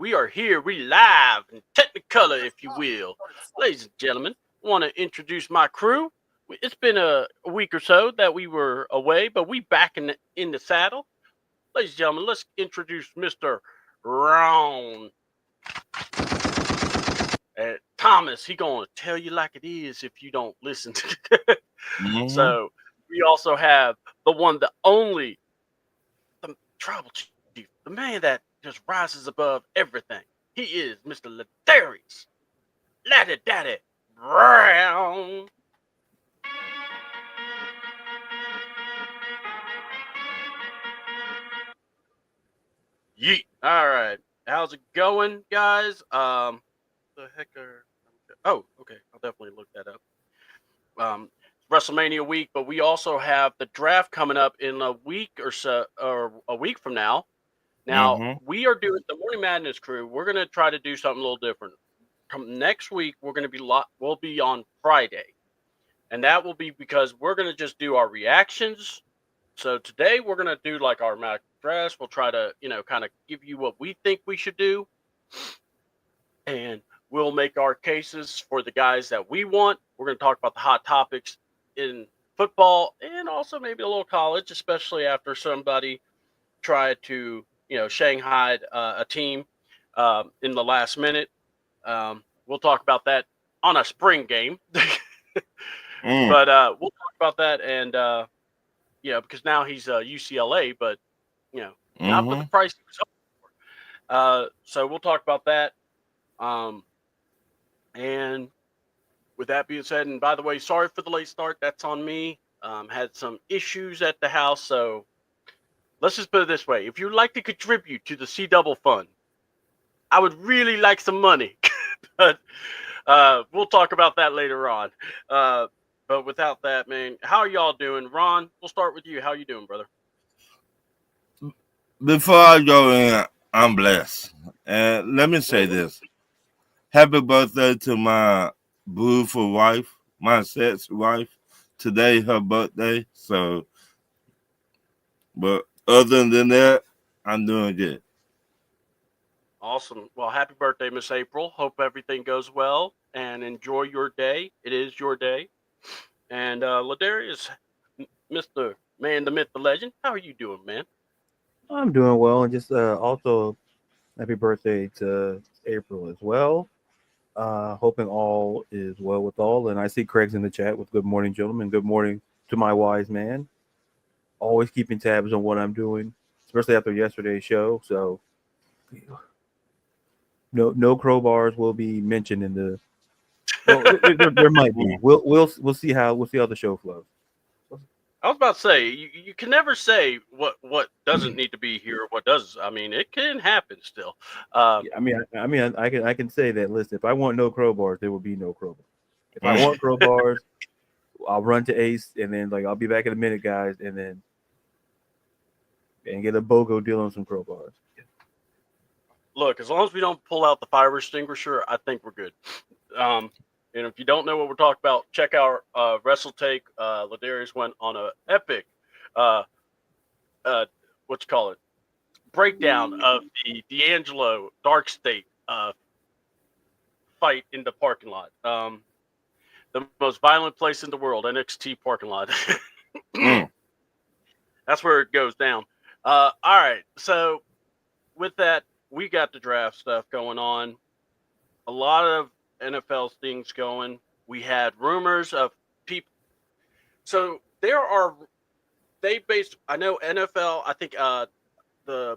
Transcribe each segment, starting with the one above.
We are here. We live in Technicolor, if you will. Ladies and gentlemen, I want to introduce my crew. It's been a week or so that we were away, but we back in the saddle. Ladies and gentlemen, let's introduce Mr. Ron. Thomas, he gonna tell you like it is if you don't listen. hmm So we also have the one, the only, the tribal chief, the man that just rises above everything. He is Mr. Ladarius, Laddie Daddy Brown. Yeet. All right. How's it going, guys? The heck are. Oh, okay. I'll definitely look that up. WrestleMania week, but we also have the draft coming up in a week or so, or a week from now. Now, hmm we are doing the Morning Madness crew. We're going to try to do something a little different. Next week, we're going to we'll be on Friday. And that will be because we're going to just do our reactions. So today we're going to do like our mock drafts. We'll try to, kind of give you what we think we should do. And we'll make our cases for the guys that we want. We're going to talk about the hot topics in football and also maybe a little college, especially after somebody tried to, Shanghai a team in the last minute. We'll talk about that on a spring game. mm But we'll talk about that, and because now he's UCLA, but not with the hmm price he was hoping for. So we'll talk about that. Um, and with that being said, and by the way, sorry for the late start. That's on me. Had some issues at the house, so let's just put it this way: if you'd like to contribute to the C Double Fund, I would really like some money, but we'll talk about that later on. Uh, but without that, man, how are y'all doing? Ron, we'll start with you. How you doing, brother? Before I go in, I'm blessed. And let me say Mm-hmm. this. Happy birthday to my beautiful wife, my sex wife. Today her birthday. So, but other than that, I'm doing good. Awesome. Well, happy birthday, Miss April. Hope everything goes well and enjoy your day. It is your day. And Ladarius, Mr. Man, the Myth, the Legend, how are you doing, man? I'm doing well, and just also happy birthday to April as well. Hoping all is well with all. And I see Craig's in the chat with good morning, gentlemen. Good morning to my wise man. Always keeping tabs on what I'm doing, especially after yesterday's show. So no crowbars will be mentioned in the. Well, there might be. Mm. We'll see how the show flows. I was about to say you can never say what doesn't need to be here or what does. I mean, it can happen still. Uh, Yeah, I can say that. Listen, if I want no crowbars, there will be no crowbars. If I Mm. want crowbars, I'll run to Ace, and then I'll be back in a minute, guys, and get a BOGO deal on some crowbars. Look, as long as we don't pull out the fire extinguisher, I think we're good. Um, and if you don't know what we're talking about, check our Wrestle Take. Ladarius went on a epic, uh, uh, what you call it, breakdown of the D'Angelo Dark State fight in the parking lot. The most violent place in the world, NXT parking lot. Mm. That's where it goes down. All right, so with that, we got the draft stuff going on. A lot of NFL things going. We had rumors of people. So there are they based. I know NFL. I think the oh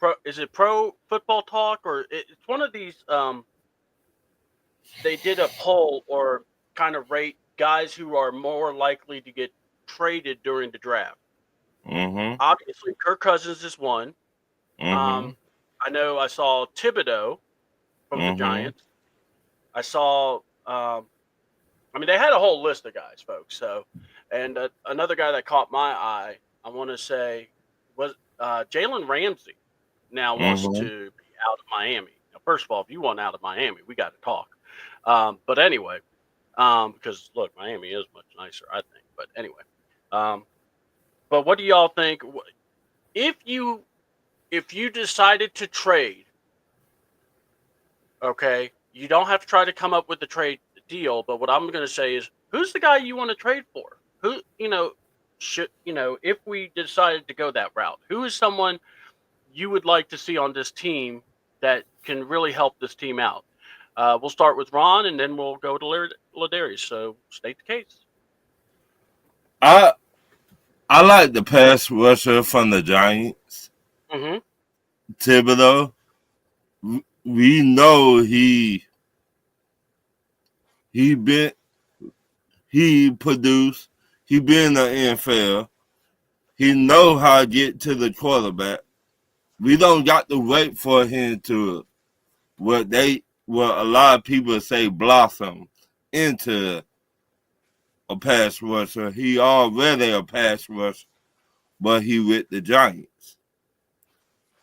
god, is it Pro Football Talk or it's one of these. They did a poll or kind of rate guys who are more likely to get traded during the draft. Mm-hmm. Obviously, Kirk Cousins is one. Mm-hmm. Um, I know I saw Thibodeau from the Mm-hmm. Giants. I saw. I mean, they had a whole list of guys, folks. So, and another guy that caught my eye, I want to say, was Jalen Ramsey. Now wants Mm-hmm. to be out of Miami. Now, first of all, if you want out of Miami, we got to talk. But anyway, because look, Miami is much nicer, I think. But anyway, um, but what do y'all think if you decided to trade Okay, you don't have to try to come up with a trade deal, but what I'm going to say is, who's the guy you want to trade for? Who, should if we decided to go that route, who is someone you would like to see on this team that can really help this team out? We'll start with Ron, and then we'll go to Ladarius. So state the case. I I like the pass rusher from the Giants, Mm-hmm. Thibodeau. We know he been he produced. He been in the NFL. He know how to get to the quarterback. We don't got to wait for him to what a lot of people say blossom into a pass rusher. He already a pass rusher, but he with the Giants.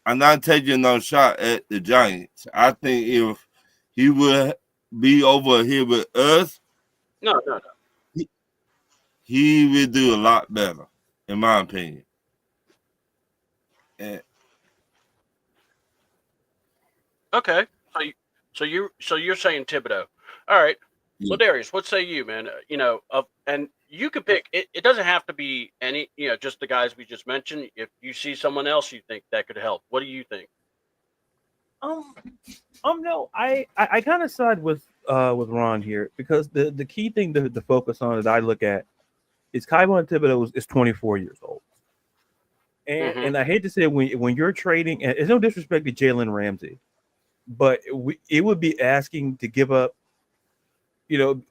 I'm not taking no shot at the Giants. I think if he would be over here with us, No, no, no. he, he would do a lot better, in my opinion. And, Okay. So you're saying Thibodeau. All right. yeah. Ladarius, what say you, man? And you could pick. It doesn't have to be any. Just the guys we just mentioned. If you see someone else you think that could help, what do you think? Um, no, I kind of side with Ron here because the key thing to focus on that I look at is Kayvon Thibodeau is 24 years old, and Mm-hmm. and I hate to say it, when you're trading, and it's no disrespect to Jalen Ramsey, but it would be asking to give up.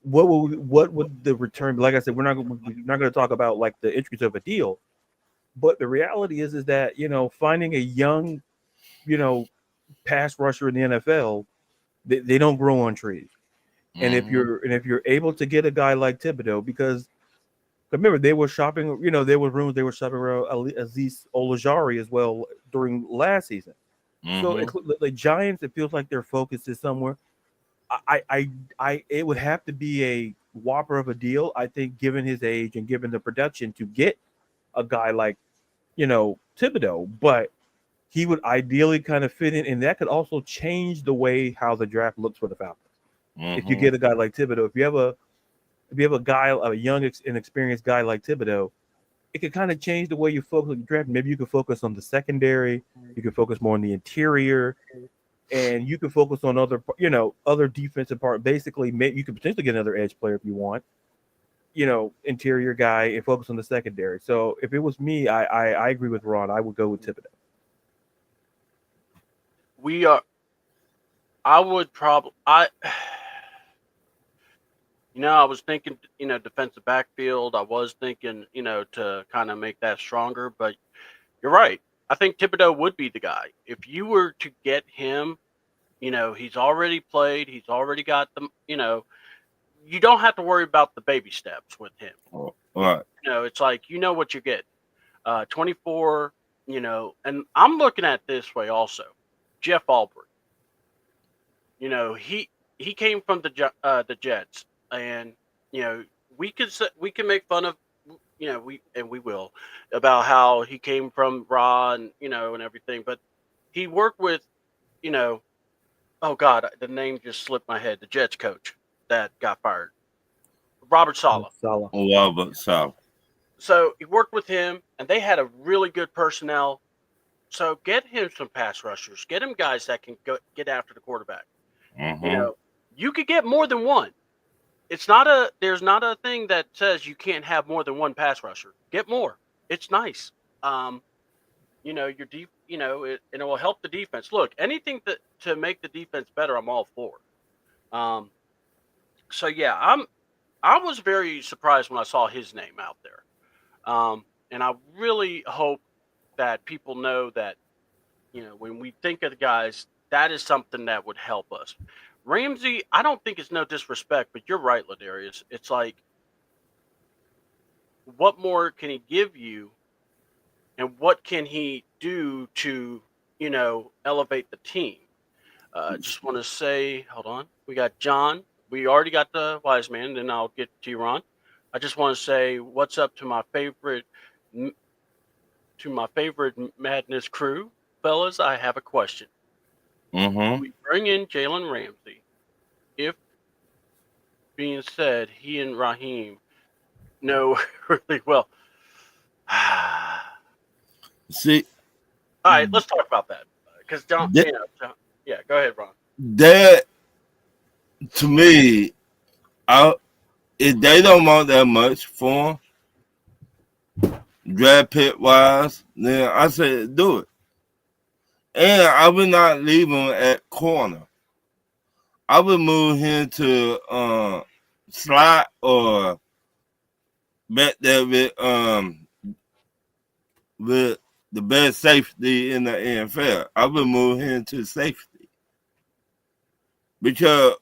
What would the return be? Like I said, we're not going to talk about like the intricacies of a deal, but the reality is that finding a young you know pass rusher in the NFL, they don't grow on trees. And if Mm-hmm. you're able to get a guy like Thibodeau, because remember they were shopping, there were rumors they were shopping around Aziz Olajari as well during last season. So Mm-hmm. the Giants, it feels like their focus is somewhere. It would have to be a whopper of a deal, I think, given his age and given the production to get a guy like Thibodeau, but he would ideally kind of fit in, and that could also change the way how the draft looks for the Falcons. If you Mm-hmm. get a guy like Thibodeau, if you have a guy, a young, inexperienced guy like Thibodeau, it could kind of change the way you focus on the draft. Maybe you could focus on the secondary, you could focus more on the interior, and you could focus on other defensive part. Basically, maybe you could potentially get another edge player if you want, interior guy, and focus on the secondary. So if it was me, I agree with Ron. I would go with Thibodeau. We are. I would probably. I was thinking, defensive backfield. I was thinking, to kind of make that stronger. But you're right. I think Thibodeau would be the guy if you were to get him. He's already played. He's already got them. You don't have to worry about the baby steps with him. All right. It's like what you get. 24. And I'm looking at this way also. Jeff Albrecht. He came from the Jets, and we can make fun of we will about how he came from Raw and and everything, but he worked with you know oh God, the name just slipped my head. The Jets coach that got fired, Robert Saleh. Salah. Robert South. So he worked with him, and they had a really good personnel. So get him some pass rushers. Get him guys that can get after the quarterback. You Mm-hmm. know, you could get more than one. There's not a thing that says you can't have more than one pass rusher. Get more. It's nice. Um, your deep, and it will help the defense. Look, anything to make the defense better, I'm all for. Um, so yeah, I was very surprised when I saw his name out there. And I really hope that people know that, when we think of the guys, that is something that would help us. Ramsey, I don't think it's no disrespect, but you're right, Ladarius. It's like, what more can he give you, and what can he do to, elevate the team? Just want to say, hold on, we got John. We already got the wise man. Then I'll get to you, Ron. I just want to say, what's up to my favorite madness crew, fellas? I have a question. Mm-hmm. We bring in Jalen Ramsey. If being said, he and Raheem know really well. All See, right, let's talk about that because John, that, yeah, go ahead, Ron. that to me, I, if they don't want that much for him, draft pick wise, then I say do it. And I would not leave him at corner. I would move him to slot or back there with the best safety in the NFL. I would move him to safety because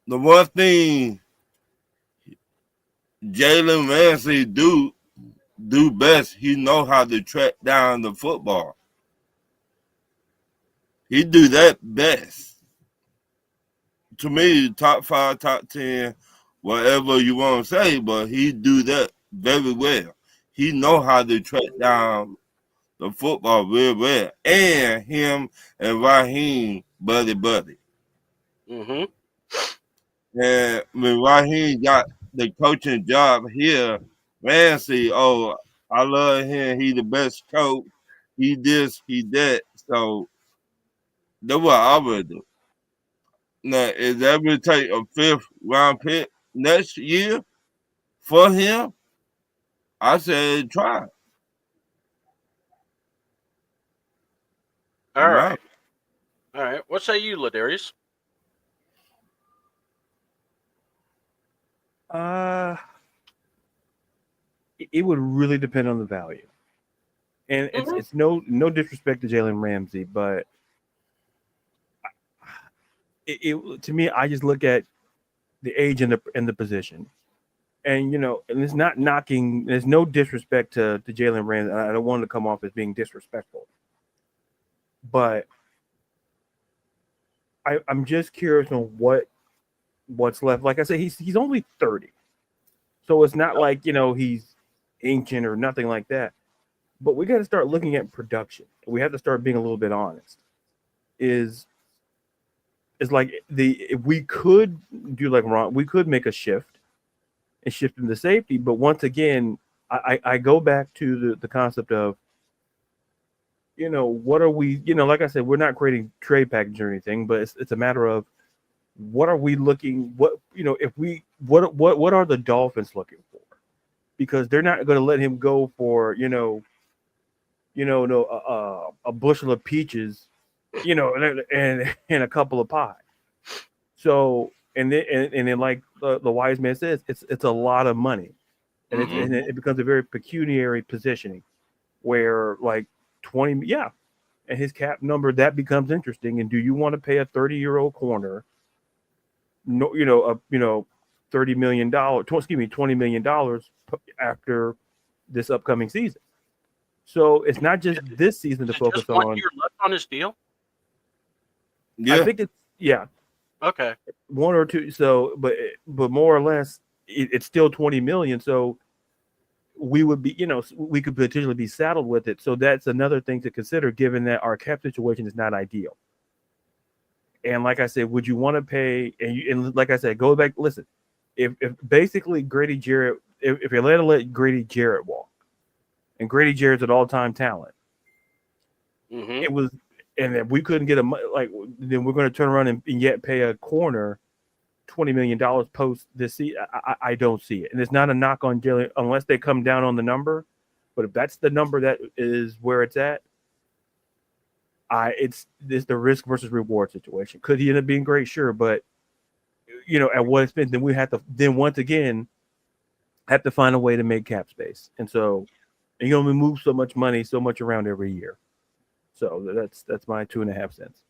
the one thing Jalen Ramsey do best, he know how to track down the football. He do that best. To me, top 5, top 10, whatever you want to say, but he do that very well. He know how to track down the football real well. And him and Raheem buddy. Mm-hmm. And when Raheem got the coaching job here, Ramsey, oh, I love him. He the best coach. He this, he that. So that's what I would do. Now, is that would take a 5th round pick next year for him? I said try. All My, right, all right. What say you, Ladarius? Uh, it would really depend on the value, and Mm-hmm. it's no disrespect to Jalen Ramsey, but it to me, I just look at the age and the position, and and it's not knocking. There's no disrespect to Jalen Ramsey. I don't want to come off as being disrespectful, but I'm just curious on what's left. Like I said, he's only 30, so it's not like he's ancient or nothing like that. But we got to start looking at production. We have to start being a little bit honest. Is like if we could do like Ron, we could make a shift and shift into safety. But once again, I go back to the concept of what are we like I said, we're not creating trade package or anything, but it's a matter of what are we looking if we what are the Dolphins looking for, because they're not going to let him go for no a bushel of peaches, and a couple of pie. So and then like the wise man says, it's a lot of money, and mm-hmm. it becomes a very pecuniary positioning where like 20, yeah, and his cap number, that becomes interesting. And do you want to pay a 30-year-old corner no $30 million, $20 million after this upcoming season? So it's not just this season to Is it focus just 1 on. year left on his deal? I Yeah. think it's yeah, Okay. 1 or 2. So, but more or less, it's still 20 million. So we would be, we could potentially be saddled with it. So that's another thing to consider, given that our cap situation is not ideal. And like I said, would you want to pay? And like I said, go back. Listen, if basically Grady Jarrett, if you're let Grady Jarrett walk, and Grady Jarrett's an all-time talent, Mm-hmm. it was, and if we couldn't get then we're going to turn around and yet pay a corner $20 million post this season. I don't see it, and it's not a knock on Jalen unless they come down on the number. But if that's the number that is where it's at, it's the risk versus reward situation. Could he end up being great? Sure, but at what expense? Then we have to once again have to find a way to make cap space, and so you only move so much money, so much around every year. So that's my 2.5 cents.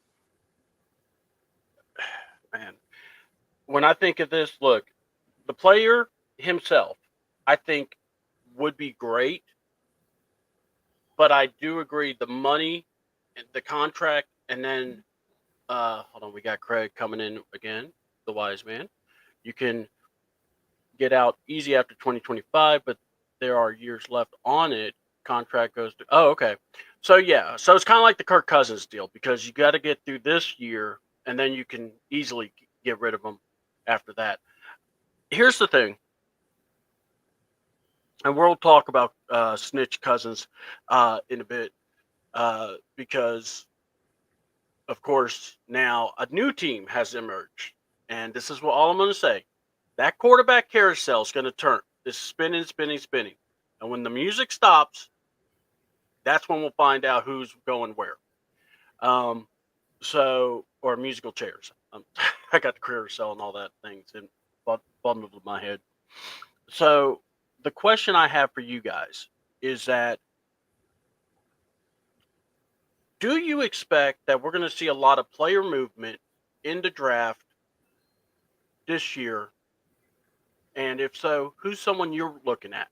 Man, when I think of this, look, the player himself, I think, would be great, but I do agree the money, the contract, and then hold on, we got Craig coming in again, the wise man. You can get out easy after 2025, but there are years left on it. contract goes to. Oh, okay. So yeah, so it's kind of like the Kirk Cousins deal because you got to get through this year, and then you can easily get rid of them after that. Here's the thing, and we'll talk about snitch Cousins in a bit because, of course, now a new team has emerged, and this is what all I'm going to say: that quarterback carousel is going to turn. It's spinning, spinning, spinning, and when the music stops, that's when we'll find out who's going where. Um, or musical chairs. I got the carousel and all that things and bundled in my head. So the question I have for you guys is that do you expect that we're going to see a lot of player movement in the draft this year? And if so, who's someone you're looking at?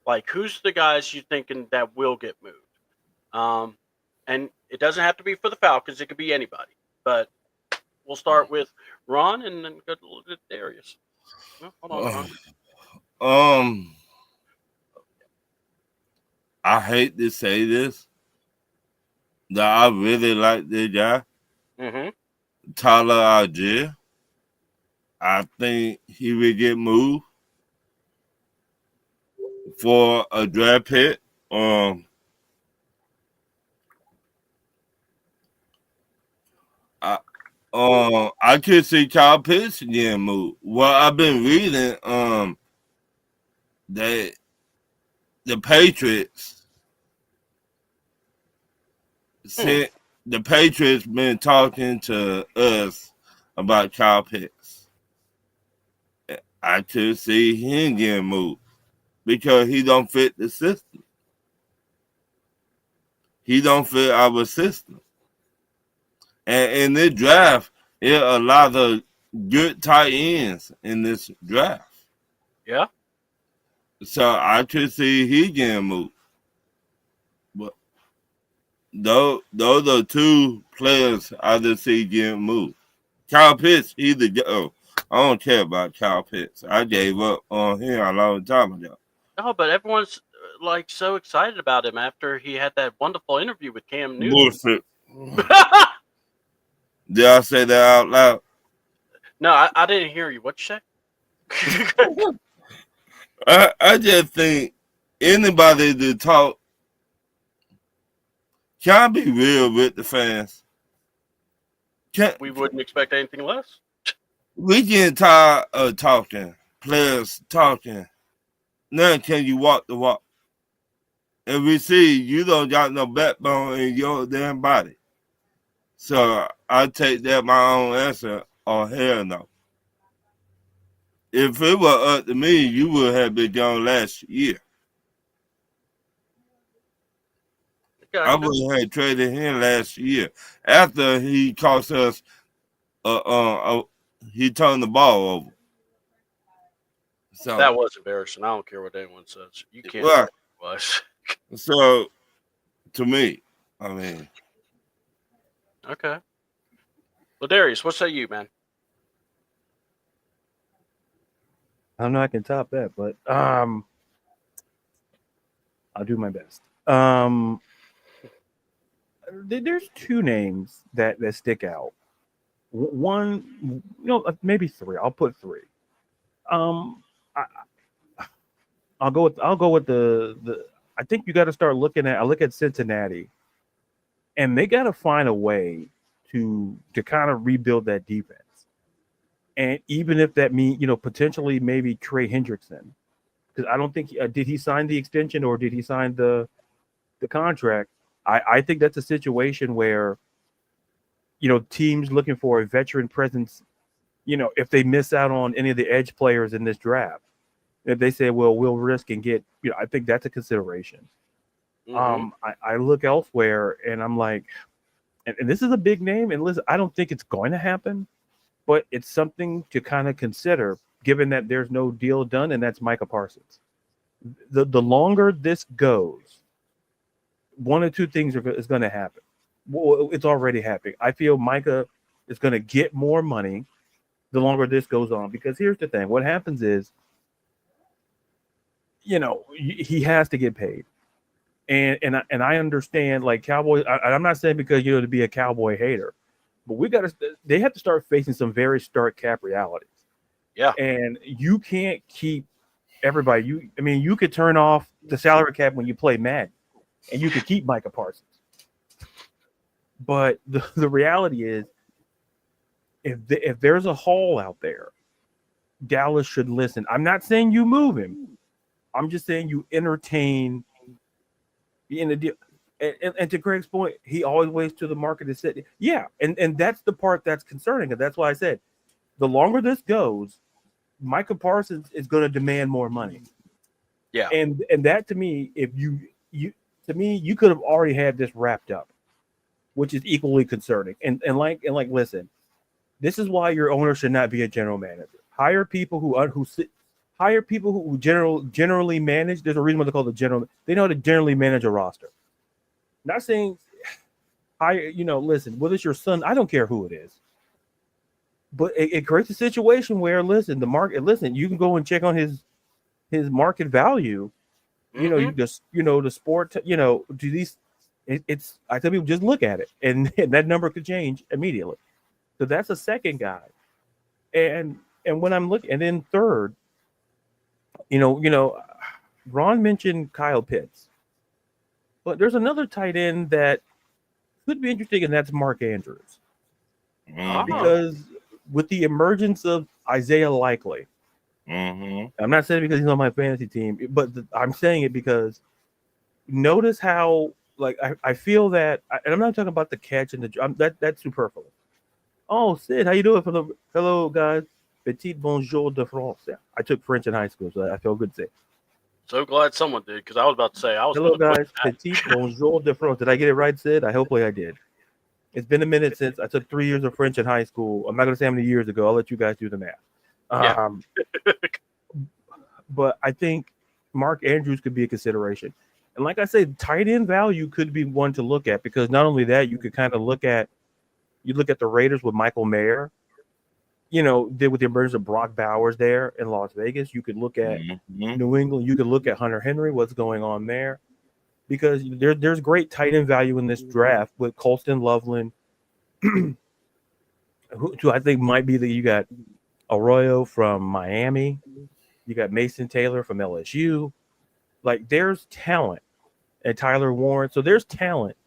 Like, who's the guys you thinking that will get moved? And it doesn't have to be for the Falcons; it could be anybody. But we'll start with Ron and then go to Darius. Oh, hold on, Ron. I hate to say this, that I really like this guy, Tyler Algier. I think he would get moved for a draft pick. I could see Kyle Pitts getting moved. Well, I've been reading that the Patriots said the Patriots been talking to us about Kyle Pitts. I could see him getting moved because he don't fit the system. He don't fit our system. And in this draft, there are a lot of good tight ends in this draft. Yeah. So I could see he getting moved. But those are two players I just see getting moved. Kyle Pitts, I don't care about Kyle Pitts. I gave up on him a long time ago. Oh, but everyone's like so excited about him after he had that wonderful interview with Cam Newton. Bullshit. Did I say that out loud? No, I didn't hear you. What'd you say? I just think anybody to talk, can I be real with the fans? We wouldn't expect anything less. We getting tired of talking, players talking. Now can you walk the walk? And we see you don't got no backbone in your damn body. So I take that my own answer or hell no. If it were up to me, you would have been gone last year. I would have traded him last year after he cost us. He turned the ball over. So that was embarrassing. I don't care what anyone says. You can't. Right. Was. So to me, I mean. Okay. Well, Darius, what say you, man? I don't know I can top that, but I'll do my best. There's two names that stick out. One, maybe three. I'll put three. I'll go with the. I think you got to start looking at. I look at Cincinnati, and they got to find a way to kind of rebuild that defense. And even if that means, potentially maybe Trey Hendrickson, because I don't think did he sign the extension or did he sign the contract? I think that's a situation where, teams looking for a veteran presence, if they miss out on any of the edge players in this draft, if they say, well, we'll risk and get, I think that's a consideration. Mm-hmm. I look elsewhere and I'm like, and this is a big name, and listen, I don't think it's going to happen, but it's something to kind of consider, given that there's no deal done, and that's Micah Parsons. The longer this goes, one or two things is going to happen. Well, it's already happening. I feel Micah is going to get more money the longer this goes on, because here's the thing. What happens is, he has to get paid. And I understand like Cowboys. I'm not saying because to be a Cowboy hater, but they have to start facing some very stark cap realities. Yeah. And you can't keep everybody. You could turn off the salary cap when you play Madden, and you could keep Micah Parsons. But the reality is, if there's a hole out there, Dallas should listen. I'm not saying you move him. I'm just saying you entertain in the deal. And to Greg's point, he always waits to the market to sit. Yeah, and that's the part that's concerning. And that's why I said the longer this goes, Micah Parsons is going to demand more money. Yeah. And that to me, if you you could have already had this wrapped up, which is equally concerning. And listen, this is why your owner should not be a general manager. Hire people hire people who generally manage. There's a reason why they call the general. They know how to generally manage a roster. Not saying hire. Listen, whether it's your son, I don't care who it is. But it creates a situation where listen, the market. Listen, you can go and check on his market value. You just the sport. Do these. I tell people just look at it, and that number could change immediately. So that's a second guy, and when I'm looking, and then third, Ron mentioned Kyle Pitts, but there's another tight end that could be interesting, and that's Mark Andrews, because with the emergence of Isaiah Likely, I'm not saying it because he's on my fantasy team, but I'm saying it because notice how I feel that, and I'm not talking about the catch and that's superfluous. Oh, Sid, how you doing? Hello, guys. Petit bonjour de France. Yeah, I took French in high school, so I feel good to say. So glad someone did, because I was about to say I was. Hello, guys. Petit bonjour de France. Did I get it right, Sid? Hopefully I did. It's been a minute since I took 3 years of French in high school. I'm not going to say how many years ago. I'll let you guys do the math. Yeah. But I think Mark Andrews could be a consideration. And like I said, tight end value could be one to look at, because not only that, you could kind of look at the Raiders with Michael Mayer, did with the emergence of Brock Bowers there in Las Vegas. You could look at New England. You could look at Hunter Henry, what's going on there, because there's great tight end value in this draft with Colston Loveland, who I think might be you got Arroyo from Miami. You got Mason Taylor from LSU. Like, there's talent, and Tyler Warren. So there's talent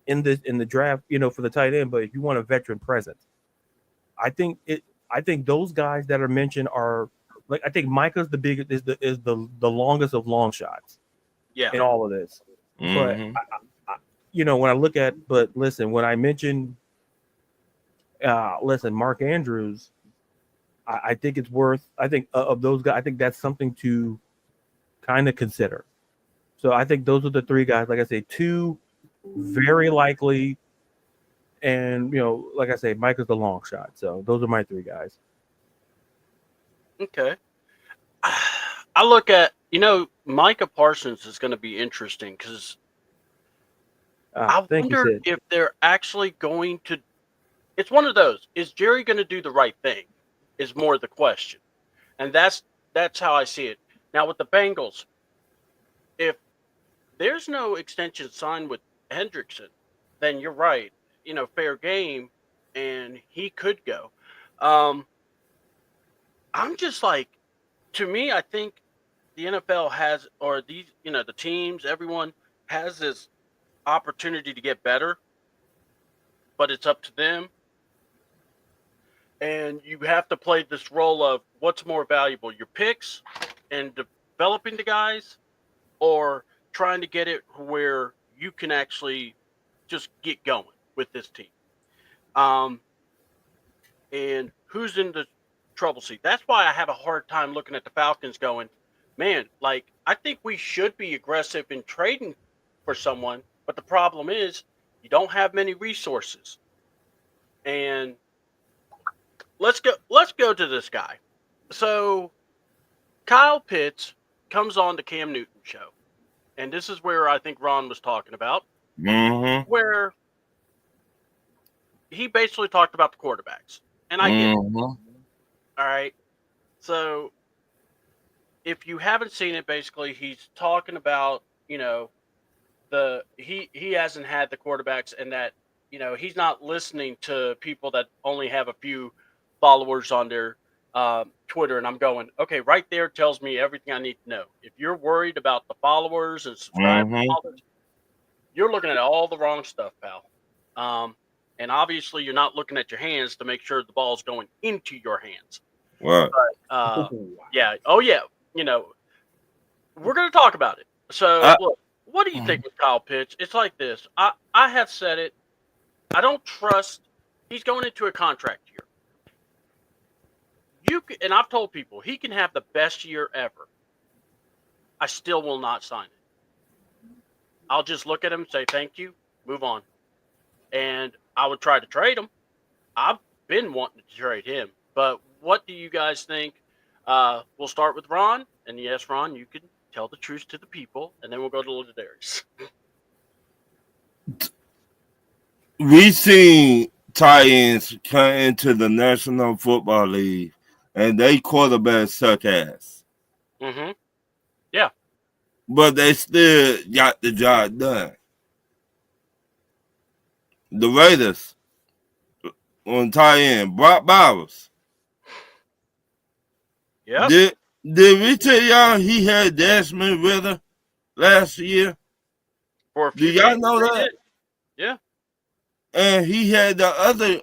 in the draft, for the tight end. But if you want a veteran presence, I think those guys that are mentioned are like, I think Micah's the biggest, is the longest of long shots. Yeah. In all of this. But when I look at, but listen, when I mention, Mark Andrews, I think it's worth. I think of those guys, I think that's something to kind of consider. So I think those are the three guys. Like I say, two very likely, and like I say, Mike is the long shot. So those are my three guys. Okay. I look at Micah Parsons is going to be interesting, because I wonder if they're actually going to. It's one of those. Is Jerry going to do the right thing? Is more the question, and that's how I see it. Now with the Bengals, if there's no extension signed with Hendrickson, then you're right. Fair game, and he could go. I'm just like, to me, I think the NFL has, or these, the teams, everyone has this opportunity to get better, but it's up to them. And you have to play this role of what's more valuable, your picks and developing the guys, or trying to get it where you can actually just get going with this team. And who's in the trouble seat? That's why I have a hard time looking at the Falcons going, man, like, I think we should be aggressive in trading for someone, but the problem is you don't have many resources. And let's go to this guy. So Kyle Pitts comes on the Cam Newton show, and this is where I think Ron was talking about, where he basically talked about the quarterbacks, and I get it. All right, so if you haven't seen it, basically he's talking about he hasn't had the quarterbacks, and that he's not listening to people that only have a few followers on their Twitter. And I'm going, okay, right there tells me everything I need to know. If you're worried about the followers and subscribers, Mm-hmm. you're looking at all the wrong stuff, pal. And obviously, you're not looking at your hands to make sure the ball's going into your hands. Right. Yeah. Oh, yeah. We're going to talk about it. So, I, look, what do you think with Kyle Pitts? It's like this. I have said it. I don't trust. He's going into a contract year. And I've told people he can have the best year ever. I still will not sign it. I'll just look at him, say thank you, move on. And I would try to trade him. I've been wanting to trade him. But what do you guys think? We'll start with Ron. And yes, Ron, you can tell the truth to the people. And then we'll go to Ladarius. we seen tie-ins come into the National Football League, and they quarterbacks suck ass. Mm-hmm. Yeah. But they still got the job done. The Raiders on tie-in, Brock Bowers. Yeah. Did we tell y'all he had Desmond Ritter last year? For a Do few y'all games, know they that? did. Yeah. And he had the other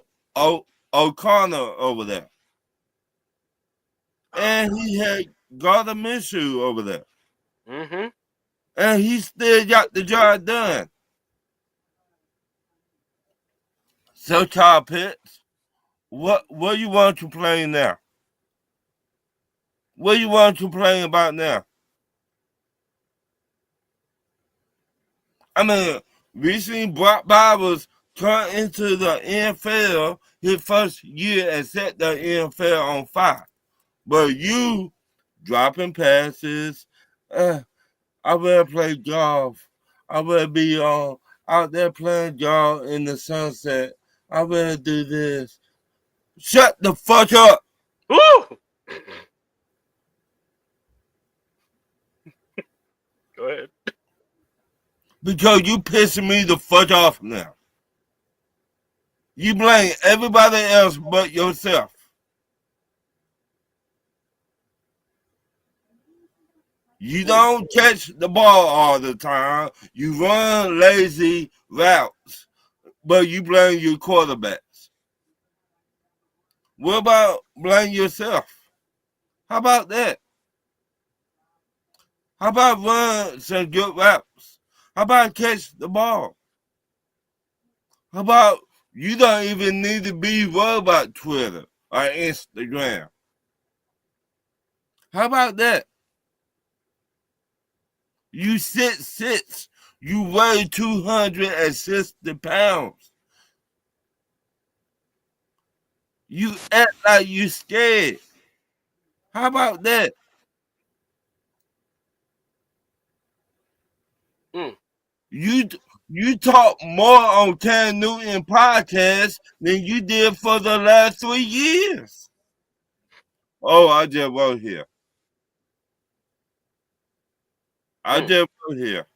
O'Connor over there. And he had Gardner Minshew over there. Mm-hmm. And he still got the job done. So, Kyle Pitts, what you want to play now? What you want to complain about now? I mean, we seen Brock Bowers turn into the NFL his first year and set the NFL on fire. But you dropping passes, I rather play golf. I rather be out there playing golf in the sunset. I rather do this. Shut the fuck up. Woo! Go ahead. Because you pissing me the fuck off now. You blame everybody else but yourself. You don't catch the ball all the time. You run lazy routes, but you blame your quarterbacks. What about blame yourself? How about that? How about run some good routes? How about catch the ball? How about you don't even need to be worried about Twitter or Instagram? How about that? You 6'6". You weigh 260 pounds. You act like you scared. How about that? Mm. You talk more on Cam Newton podcast than you did for the last 3 years. Oh, I just wrote here. I just wrote here.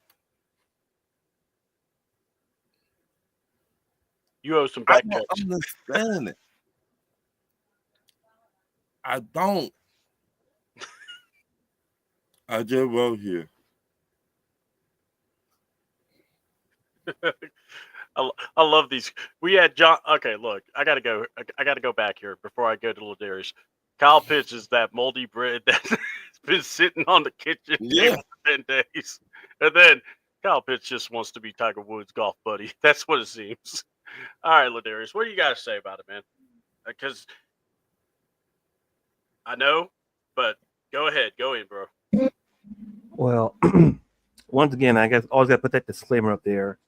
You owe some I back don't checks. understand it. I don't. I just wrote here. I love these. We had John. Okay, look, I gotta go. I gotta go back here before I go to Ladarius. Kyle Pitts is that moldy bread that's been sitting on the kitchen Yeah. table for 10 days, and then Kyle Pitts just wants to be Tiger Woods' golf buddy. That's what it seems. All right, Ladarius, what do you got to say about it, man? Because I know, but go ahead, go in, bro. Well, once again, I guess always got to put that disclaimer up there.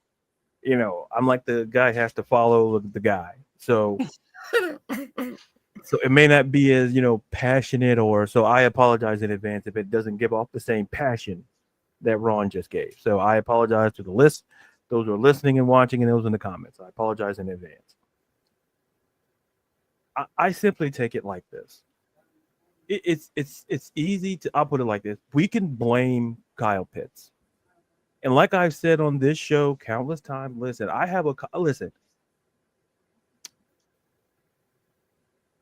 You know, I'm like the guy has to follow the guy. So it may not be as, passionate, or so I apologize in advance if it doesn't give off the same passion that Ron just gave. So I apologize to the list, those who are listening and watching, and those in the comments. I apologize in advance. I simply take it like this. It's easy to, I'll put it like this. We can blame Kyle Pitts. And like I've said on this show countless times, listen.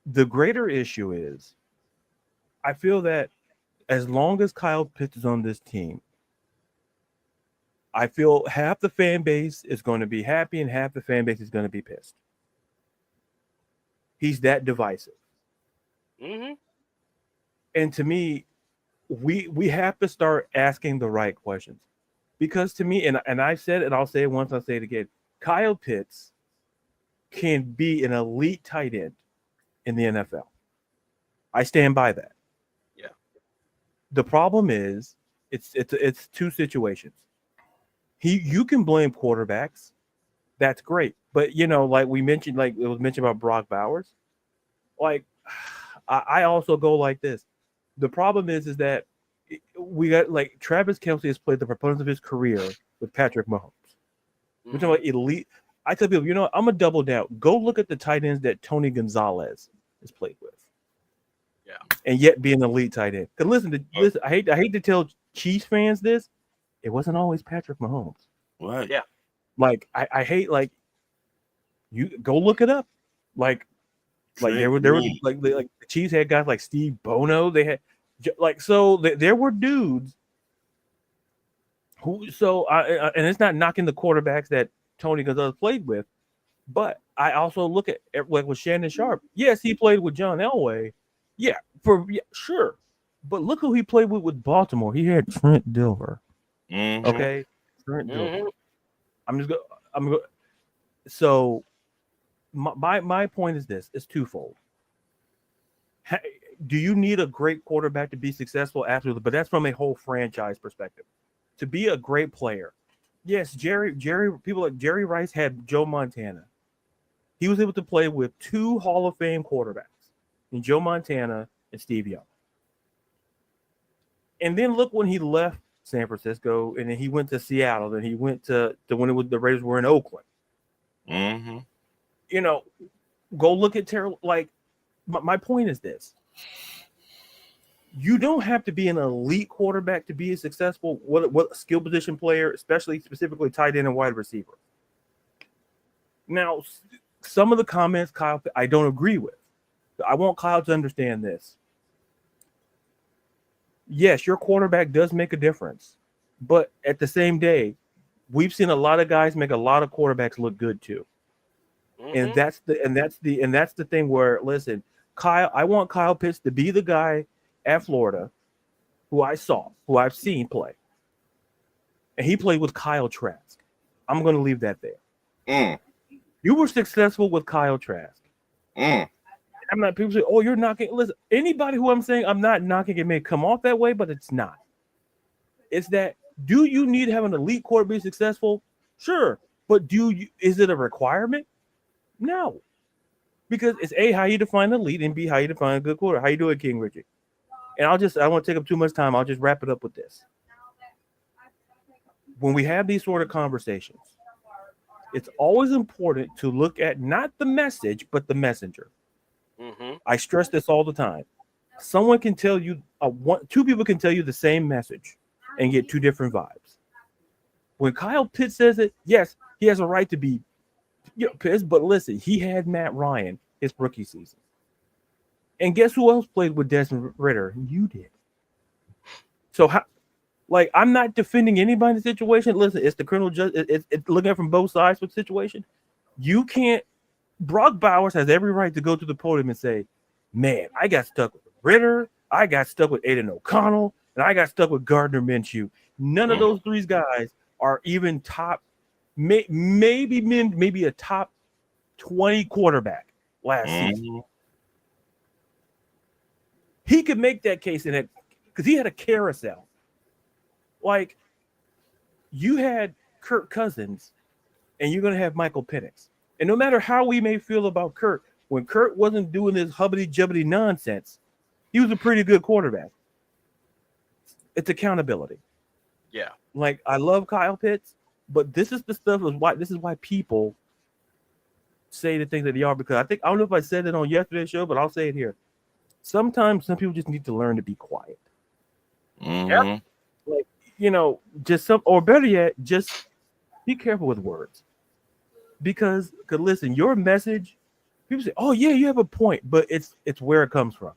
The greater issue is, I feel that as long as Kyle Pitts is on this team, I feel half the fan base is going to be happy and half the fan base is going to be pissed. He's that divisive. Mm-hmm. And to me, we have to start asking the right questions. Because to me, and I've said it, and I'll say it once, I'll say it again, Kyle Pitts can be an elite tight end in the NFL. I stand by that. Yeah. The problem is it's two situations. You can blame quarterbacks. That's great. But like we mentioned, like it was mentioned about Brock Bowers. Like I also go like this. The problem is that we got like Travis Kelce has played the proponents of his career with Patrick Mahomes. We're talking about elite. I tell people, I'm gonna double down. Go look at the tight ends that Tony Gonzalez has played with. Yeah. And yet be an elite tight end. Because listen, I hate to tell Chiefs fans this. It wasn't always Patrick Mahomes. Right. Yeah. Like I hate like you go look it up. Like there were like the Chiefs had guys like Steve Bono. They had there were dudes who and it's not knocking the quarterbacks that Tony Gonzalez played with, but I also look at like with Shannon Sharp. Yes, he played with John Elway. Yeah, sure. But look who he played with Baltimore. He had Trent Dilfer. Mm-hmm. Okay, Trent Dilfer. I'm going. So my point is this: it's twofold. Do you need a great quarterback to be successful? Absolutely, but that's from a whole franchise perspective. To be a great player, yes, people like Jerry Rice had Joe Montana. He was able to play with two Hall of Fame quarterbacks, in Joe Montana and Steve Young. And then look when he left San Francisco, and then he went to Seattle, then he went to when the Raiders were in Oakland. Mm-hmm. Go look at Terrell. Like, my point is this: you don't have to be an elite quarterback to be a successful what skill position player, specifically tight end and wide receiver. Now, some of the comments, Kyle, I don't agree with. I want Kyle to understand this. Yes, your quarterback does make a difference, but at the same day, we've seen a lot of guys make a lot of quarterbacks look good too. And that's the thing where, listen, Kyle, I want Kyle Pitts to be the guy at Florida who I've seen play. And he played with Kyle Trask. I'm going to leave that there. You were successful with Kyle Trask. I'm not, people say, oh, you're knocking. Listen, anybody who I'm saying I'm not knocking, it may come off that way, but it's not. It's that, do you need to have an elite quarterback to be successful? Sure. But is it a requirement? No. Because it's A, how you define elite, and B, how you define a good quarterback. How you do it, King Richard? And I don't want to take up too much time. I'll just wrap it up with this. When we have these sort of conversations, it's always important to look at not the message, but the messenger. I stress this all the time. Someone can tell you, two people can tell you the same message and get two different vibes. When Kyle Pitts says it, yes, he has a right to be pissed, but listen, he had Matt Ryan his rookie season. And guess who else played with Desmond Ridder? You did. So, I'm not defending anybody in the situation. Listen, it's the criminal justice. It's looking at it from both sides of the situation. You can't. Brock Bowers has every right to go to the podium and say, man, I got stuck with Ridder, I got stuck with Aiden O'Connell, and I got stuck with Gardner Minshew. None of those three guys are even top, maybe a top 20 quarterback last season. He could make that case in it because he had a carousel. Like, you had Kirk Cousins, and you're going to have Michael Penix. And no matter how we may feel about Kirk, when Kirk wasn't doing this hubbity-jubbity nonsense, he was a pretty good quarterback. It's accountability. Yeah. Like, I love Kyle Pitts, but this is why people say the things that they are, because I don't know if I said it on yesterday's show, but I'll say it here. Sometimes some people just need to learn to be quiet. Yep. Like, just some, or better yet, just be careful with words. Because listen, your message, people say, "Oh yeah, you have a point," but it's where it comes from.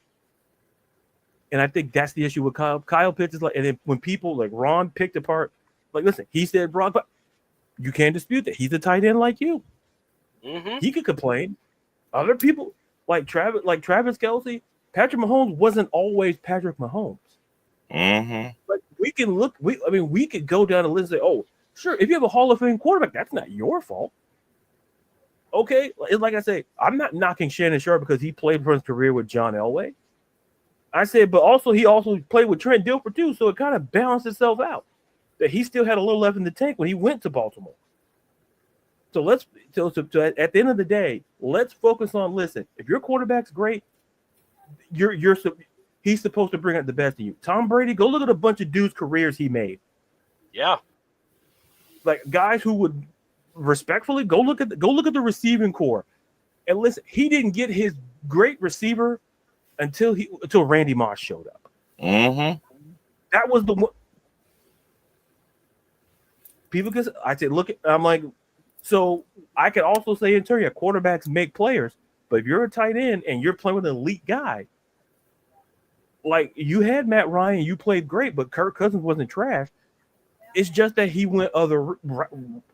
And I think that's the issue with Kyle. Kyle Pitts is like, and then when people like Ron picked apart, like, listen, he said Brock, but you can't dispute that he's a tight end like you. Mm-hmm. He could complain. Other people Travis Kelsey, Patrick Mahomes wasn't always Patrick Mahomes. Mm-hmm. But we can look. We could go down the list and say, "Oh, sure, if you have a Hall of Fame quarterback, that's not your fault." Okay, it's like I say, I'm not knocking Shannon Sharp because he played for his career with John Elway. I said, but also he also played with Trent Dilfer too, so it kind of balanced itself out. That he still had a little left in the tank when he went to Baltimore. So at the end of the day, let's focus on, listen, if your quarterback's great, he's supposed to bring out the best in you. Tom Brady, go look at a bunch of dudes' careers he made. Yeah. Like guys who would respectfully go look at the receiving core. And listen, he didn't get his great receiver until Randy Moss showed up. Mm-hmm. That was the one. People can, I said, look, I'm like, so I can also say in turn, quarterbacks make players, but if you're a tight end and you're playing with an elite guy, like you had Matt Ryan, you played great, but Kirk Cousins wasn't trash. It's just that he went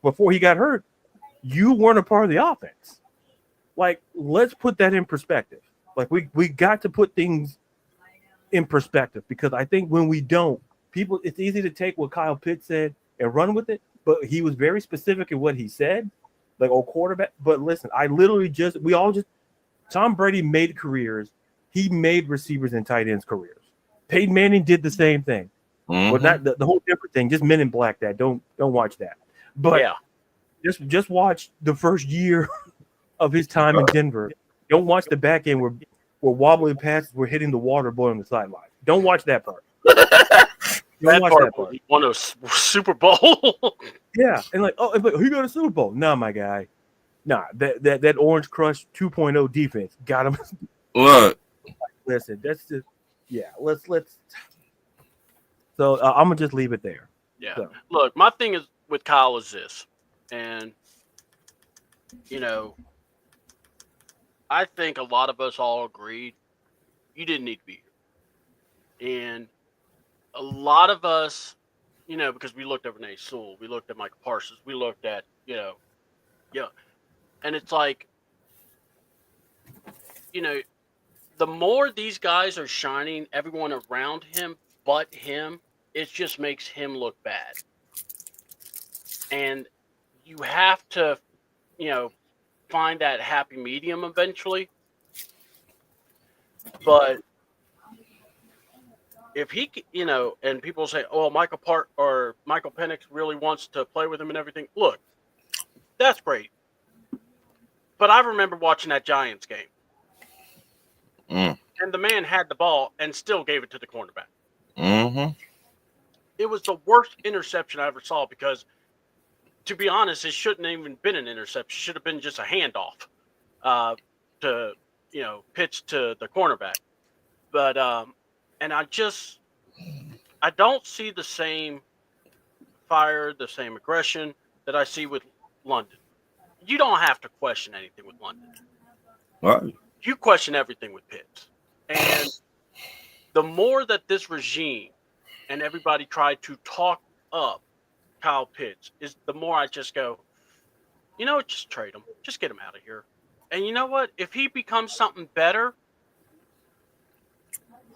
before he got hurt. You weren't a part of the offense. Like, let's put that in perspective. Like we got to put things in perspective, because I think when we don't, it's easy to take what Kyle Pitts said and run with it, but he was very specific in what he said, like quarterback. But listen, Tom Brady made careers. He made receivers and tight ends careers. Peyton Manning did the same thing. Mm-hmm. Well, not the whole different thing. Just Men in Black. That don't watch that. But yeah, just watch the first year of his time in Denver. Don't watch the back end where wobbly passes were hitting the water boy on the sideline. Don't watch that part. that part. He won a Super Bowl. Yeah, and like, oh, but he got a Super Bowl. Nah, my guy. Nah, that Orange Crush 2.0 defense got him. What? Listen, that's just let's. So I'm gonna just leave it there. Yeah. So. Look, my thing is with Kyle is this, and I think a lot of us all agreed you didn't need to be here, and a lot of us, because we looked at Renee Sewell, we looked at Michael Parsons, we looked at and it's like, the more these guys are shining, everyone around him but him, it just makes him look bad. And you have to, find that happy medium eventually. But if he, and people say, "Oh, Michael Penix really wants to play with him and everything." Look, that's great. But I remember watching that Giants game. And the man had the ball and still gave it to the cornerback. Mm-hmm. It was the worst interception I ever saw, because, to be honest, it shouldn't have even been an interception. It should have been just a handoff to, pitch to the cornerback. But, and I don't see the same fire, the same aggression that I see with London. You don't have to question anything with London. Right. You question everything with Pitts. And the more that this regime and everybody tried to talk up Kyle Pitts, is the more I just go, just trade him. Just get him out of here. And you know what? If he becomes something better,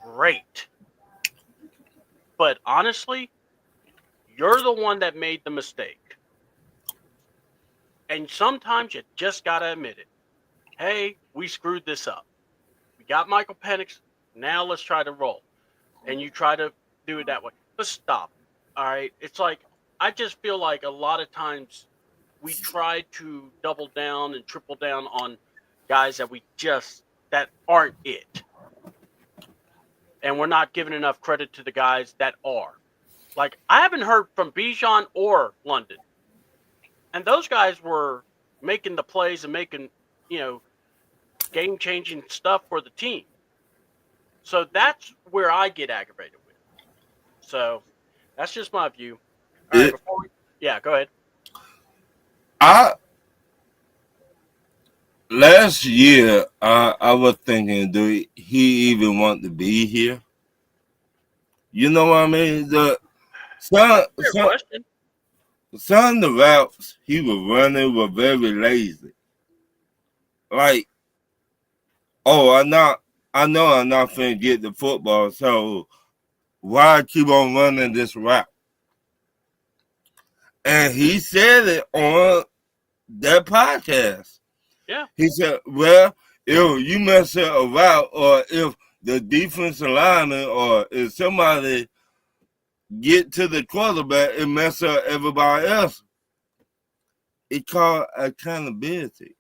great. But honestly, you're the one that made the mistake. And sometimes you just got to admit it. Hey, we screwed this up. We got Michael Penix. Now let's try to roll. And you try to do it that way. But stop. All right? It's like, I just feel like a lot of times we try to double down and triple down on guys that aren't it. And we're not giving enough credit to the guys that are. Like, I haven't heard from Bijan or London. And those guys were making the plays and making, game-changing stuff for the team. So that's where I get aggravated with. So That's just my view. All right, It, before yeah, go ahead. I last year I was thinking, do he even want to be here? You know what I mean? The some That's a fair some question. some of the routes he was running were very lazy. Like, oh, I know I'm not finna get the football, so why keep on running this route? And he said it on that podcast. Yeah. He said, well, if you mess up a route, or if the defensive lineman or if somebody get to the quarterback and mess up everybody else, it called accountability.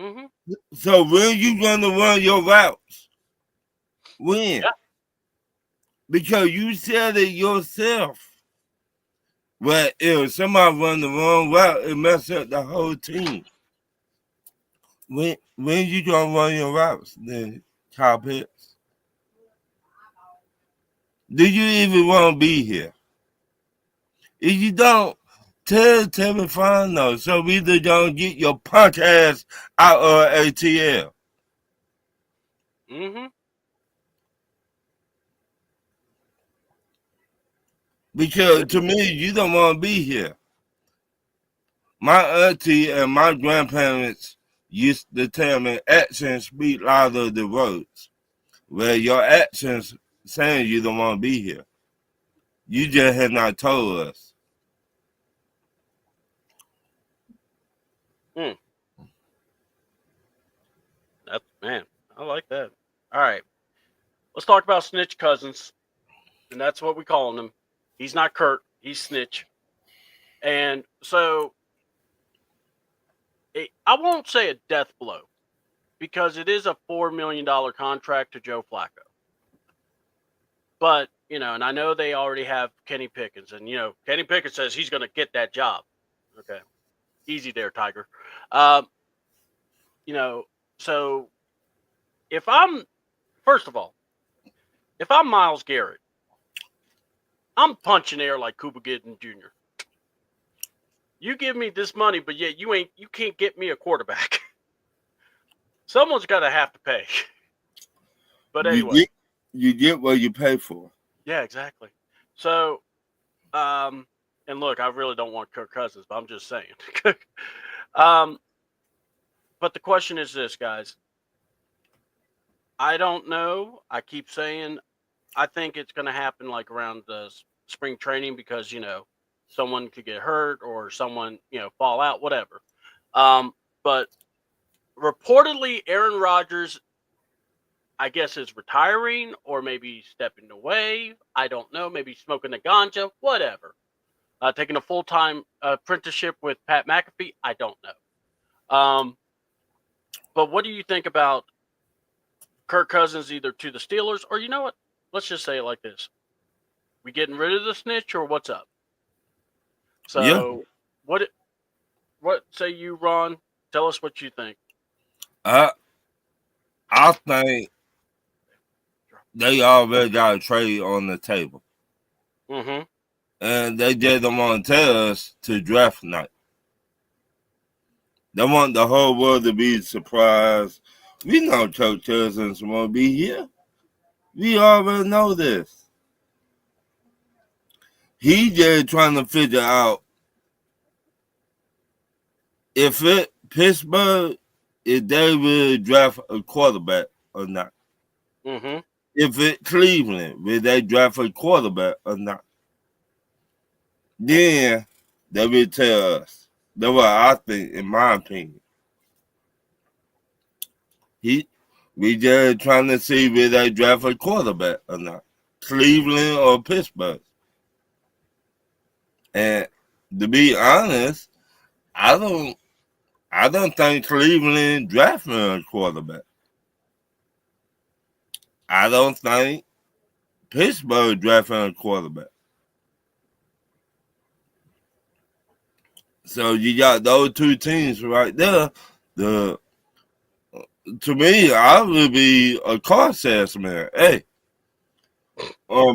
Mm-hmm. So when you gonna run your routes? When? Yeah. Because you said it yourself. Well, if somebody run the wrong route, it mess up the whole team. When you gonna run your routes, then Kyle Pitts? Do you even want to be here? If you don't, tell me fine though. So we either gonna get your punk ass out of ATL. Mm-hmm. Because to me, you don't want to be here. My auntie and my grandparents used to tell me actions speak louder than words. Well, your actions saying you don't want to be here. You just have not told us. Mm. That's man. I like that. All right. Let's talk about Snitch Cousins, and that's what we calling him. He's not Kurt. He's Snitch. And so I won't say a death blow because it is a $4 million contract to Joe Flacco. But, and I know they already have Kenny Pickens, and, Kenny Pickens says he's going to get that job. Okay. Easy there, Tiger. So first of all, if I'm Myles Garrett, I'm punching air like Cuba Gooding Jr. You give me this money, but yet you can't get me a quarterback. Someone's got to have to pay. But anyway. You get what you pay for. Yeah, exactly. So, and look, I really don't want Kirk Cousins, but I'm just saying. But the question is this, guys. I don't know. I keep saying I think it's going to happen like around the spring training because, someone could get hurt or someone, fall out, whatever. But reportedly, Aaron Rodgers, I guess, is retiring or maybe stepping away. I don't know. Maybe smoking a ganja, whatever. Taking a full-time apprenticeship with Pat McAfee. I don't know. But what do you think about Kirk Cousins either to the Steelers or, you know what? Let's just say it like this. We getting rid of the snitch or what's up? So yeah. What say you, Ron? Tell us what you think. I think they already got a trade on the table. Mm-hmm. And they just don't want to tell us to draft night. They want the whole world to be surprised. We know Kirk Cousins won't be here. We already know this. He just trying to figure out if Pittsburgh, if they will draft a quarterback or not. Mm-hmm. If Cleveland, will they draft a quarterback or not? Then they will tell us. That's what I think, in my opinion. We just trying to see will they draft a quarterback or not. Cleveland or Pittsburgh. And to be honest, I don't think Cleveland drafting a quarterback. I don't think Pittsburgh drafting a quarterback. So you got those two teams right there. To me, I would be a car salesman. Hey,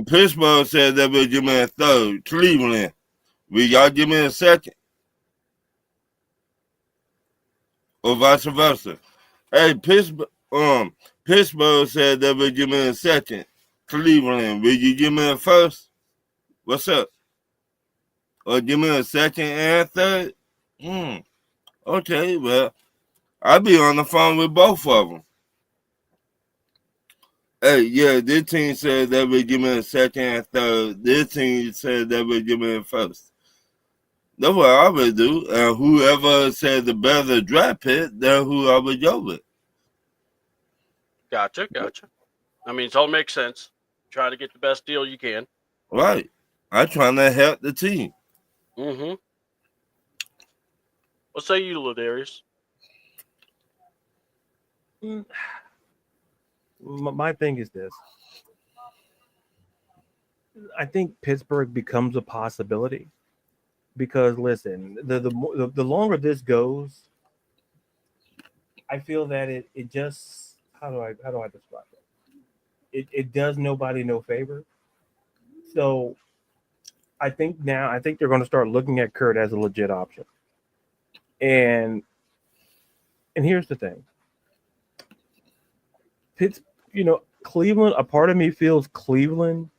Pittsburgh said they would give me a third. Cleveland, will y'all give me a second? Or vice versa? Hey, Pittsburgh said they would give me a second. Cleveland, will you give me a first? What's up? Or give me a second and a third? Okay, well, I'll be on the phone with both of them. Hey, yeah, this team said they would give me a second and third. This team said they would give me a first. That's what I would do. And whoever said the better draft pick, that's who I would go with. Gotcha. I mean, it all makes sense. Try to get the best deal you can. Right. I'm trying to help the team. Mm-hmm. What say you, Ladarius? My thing is this. I think Pittsburgh becomes a possibility because listen, the longer this goes, I feel that it just how do I describe it? It does nobody no favor. So I think they're going to start looking at Kurt as a legit option. And here's the thing. Cleveland, a part of me feels Cleveland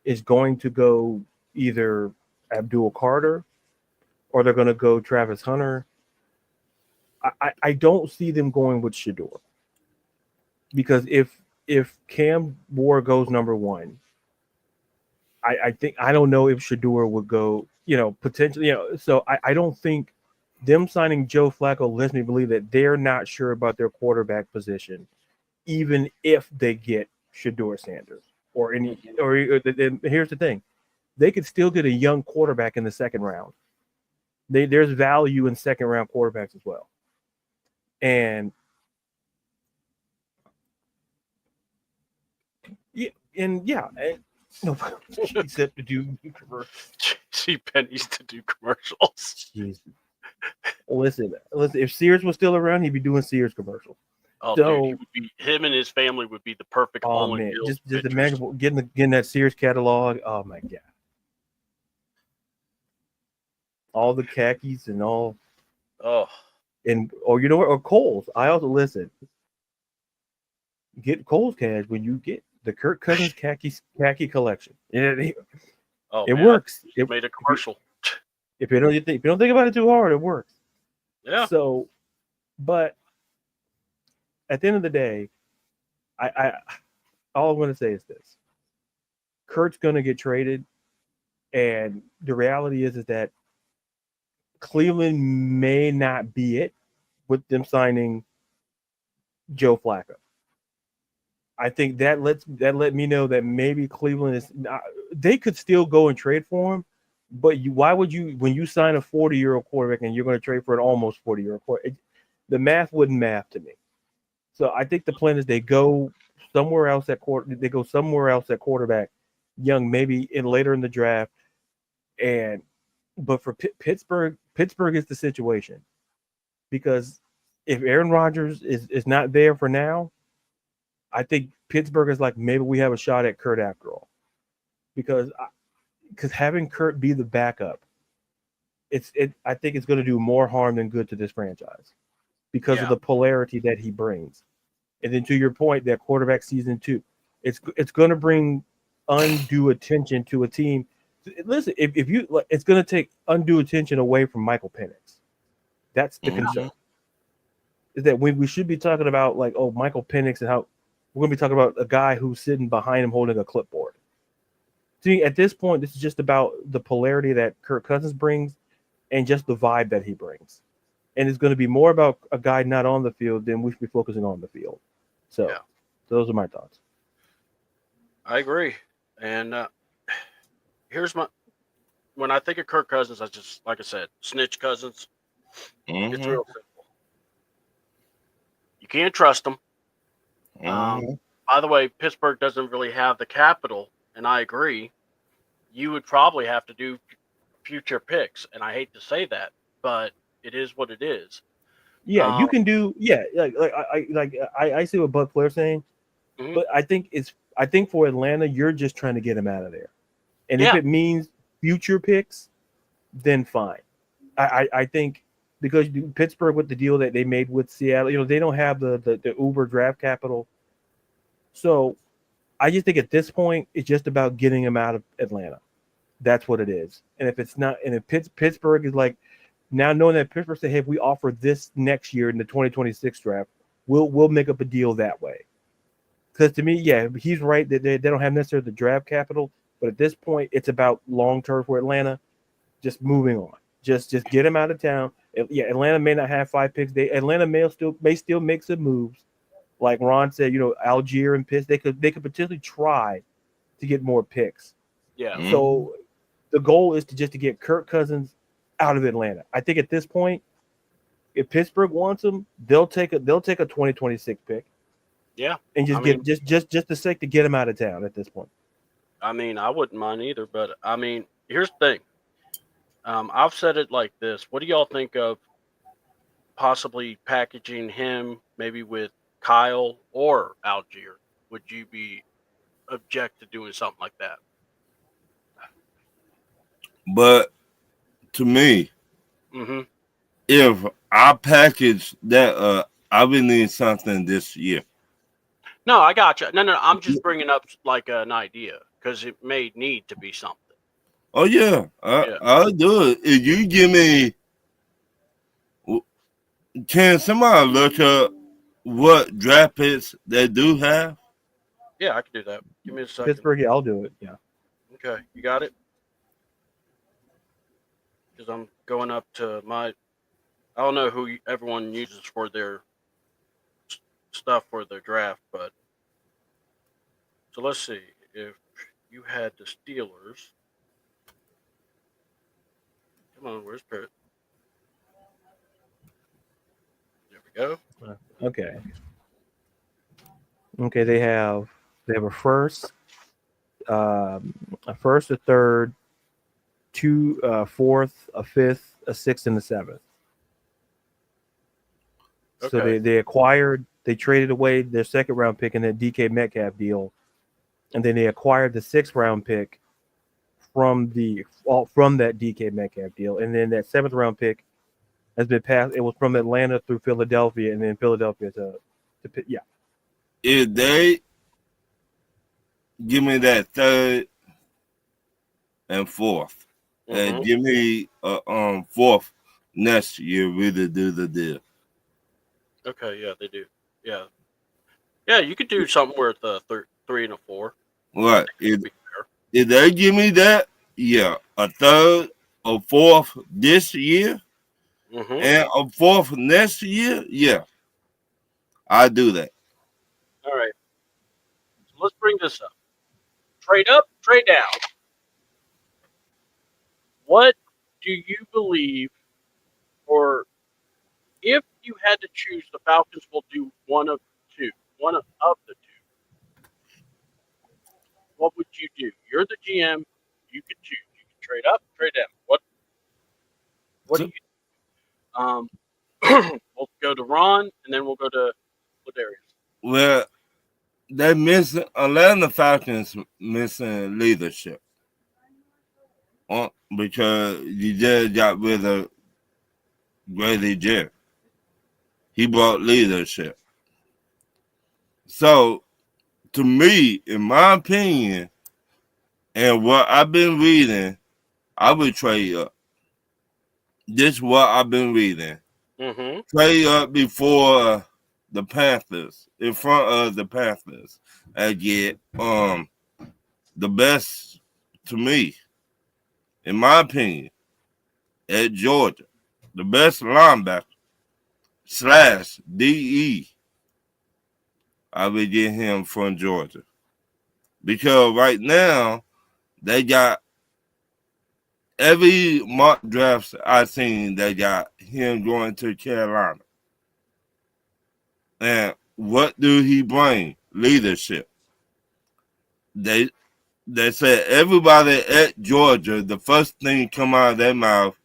is going to go either Abdul Carter or they're going to go Travis Hunter. I don't see them going with Shador because if Cam Ward goes number one, I don't know if Shador would go, potentially, so I don't think them signing Joe Flacco lets me believe that they're not sure about their quarterback position, even if they get Shador Sanders or any, or here's the thing, they could still get a young quarterback in the second round. There's value in second round quarterbacks as well. And no, except to do commercials. See pennies to do commercials. Jeez. Listen. If Sears was still around, he'd be doing Sears commercials. Oh, so, dude, him and his family would be the perfect. Oh man, just imagine getting that Sears catalog. Oh my god, all the khakis and all. Oh, and you know what? Or Kohl's. I also listen. Get Kohl's cash when you get the Kirk Cousins khaki collection. It works. It made a commercial. If you don't think about it too hard, it works. Yeah. So, but at the end of the day, I all I'm going to say is this: Kurt's going to get traded, and the reality is that Cleveland may not be it with them signing Joe Flacco. I think that let me know that maybe Cleveland is not, they could still go and trade for him, but why would you, when you sign a 40-year-old quarterback and you're going to trade for an almost 40-year-old quarterback, the math wouldn't math to me. So I think the plan is they go somewhere else at quarterback, young, maybe later in the draft. But for Pittsburgh is the situation, because if Aaron Rodgers is not there for now, I think Pittsburgh is like, maybe we have a shot at Kurt after all, because having Kurt be the backup, I think it's going to do more harm than good to this franchise because of the polarity that he brings. And then to your point, that quarterback season 2, it's going to bring undue attention to a team. Listen, if you, it's going to take undue attention away from Michael Penix. That's the concern. Is that we should be talking about Michael Penix and how we're going to be talking about a guy who's sitting behind him holding a clipboard. See, at this point, this is just about the polarity that Kirk Cousins brings and just the vibe that he brings. And it's going to be more about a guy not on the field than we should be focusing on the field. So those are my thoughts. I agree. And when I think of Kirk Cousins, I just, like I said, snitch Cousins. Mm-hmm. It's real simple. You can't trust them. By the way, Pittsburgh doesn't really have the capital, and I agree. You would probably have to do future picks, and I hate to say that, but it is what it is. Yeah, you can do. Yeah, I see what Buck Flair's saying, but I think I think for Atlanta, you're just trying to get him out of there. And if Yeah. it means future picks, then fine. I think because Pittsburgh with the deal that they made with Seattle, they don't have the Uber draft capital. So I just think at this point, it's just about getting him out of Atlanta. That's what it is. And if it's not, and if Pittsburgh is like, now knowing that Pittsburgh said, hey, if we offer this next year in the 2026 draft, we'll make up a deal that way. Because to me, yeah, he's right that they don't have necessarily the draft capital, but at this point, it's about long term for Atlanta. Just moving on. Just get him out of town. Yeah, Atlanta may not have 5 picks. Atlanta may still make some moves. Like Ron said, Algier and Pitts, they could potentially try to get more picks. Yeah. Mhm. So the goal is to get Kirk Cousins out of Atlanta. I think at this point, if Pittsburgh wants him, they'll take a 2026 pick. Yeah. And just the sake to get him out of town at this point. I mean, I wouldn't mind either, but I mean, here's the thing. I've said it like this. What do y'all think of possibly packaging him maybe with Kyle or Algier? Would you be object to doing something like that? But to me, Mm-hmm. if I package that, I would need something this year. No, I got you. No, I'm just bringing up like an idea because it may need to be something. Oh yeah, I'll do it. If you give me, can somebody look up what draft picks they do have? Yeah, I can do that. Give me a second. Pittsburgh, yeah, I'll do it. Yeah. Okay, you got it? Because I'm going up to I don't know who everyone uses for their stuff for their draft, but so let's see. If you had the Steelers, come on, where's Pitt? There we go. Okay. Okay, they have a first, a third, two, fourth, a fifth, a sixth, and a seventh. So Okay. they traded away their second round pick in that DK Metcalf deal, and then they acquired the 6th round pick from that DK Metcalf deal, and then that 7th round pick has been passed. It was from Atlanta through Philadelphia, and then Philadelphia to yeah. If they give me that 3rd and 4th, and give me a 4th next year, really do the deal. Okay, yeah, they do. Yeah, yeah, you could do something with a 3 and a 4. Right. If they give me that, yeah, a 3rd, a 4th this year, and a 4th next year, yeah, I do that. All right. So let's bring this up. Trade up, trade down. What do you believe, or if you had to choose, the Falcons will do one of the two. What would you do? You're the GM. You could choose. You can trade up, trade down. What do you? We'll go to Ron, and then we'll go to Ladarius. Well, they missing Atlanta Falcons missing leadership. Because you just got rid of Grady Jarrett. He brought leadership. So, to me, in my opinion, and what I've been reading, I would trade up. This is what I've been reading. Trade up before the Panthers, in front of the Panthers, and get the best, to me, in my opinion, at Georgia, the best linebacker / DE. I would get him from Georgia. Because right now, they got every mock draft I've seen, they got him going to Carolina. And what do he bring? Leadership. They said everybody at Georgia, the first thing come out of their mouth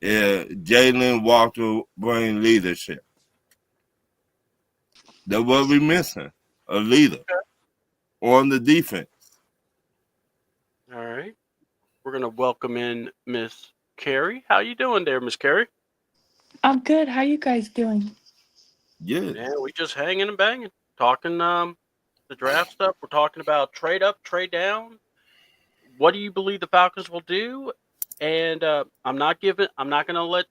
is Jalen Walker bring leadership. That's what we're missing, a leader. on the defense. All right. We're going to welcome in Miss Carrie. How you doing there, Miss Carrie? I'm good. How you guys doing? Yeah. Yeah, we just hanging and banging, talking the draft stuff. We're talking about trade up, trade down. What do you believe the Falcons will do? And I'm not going to let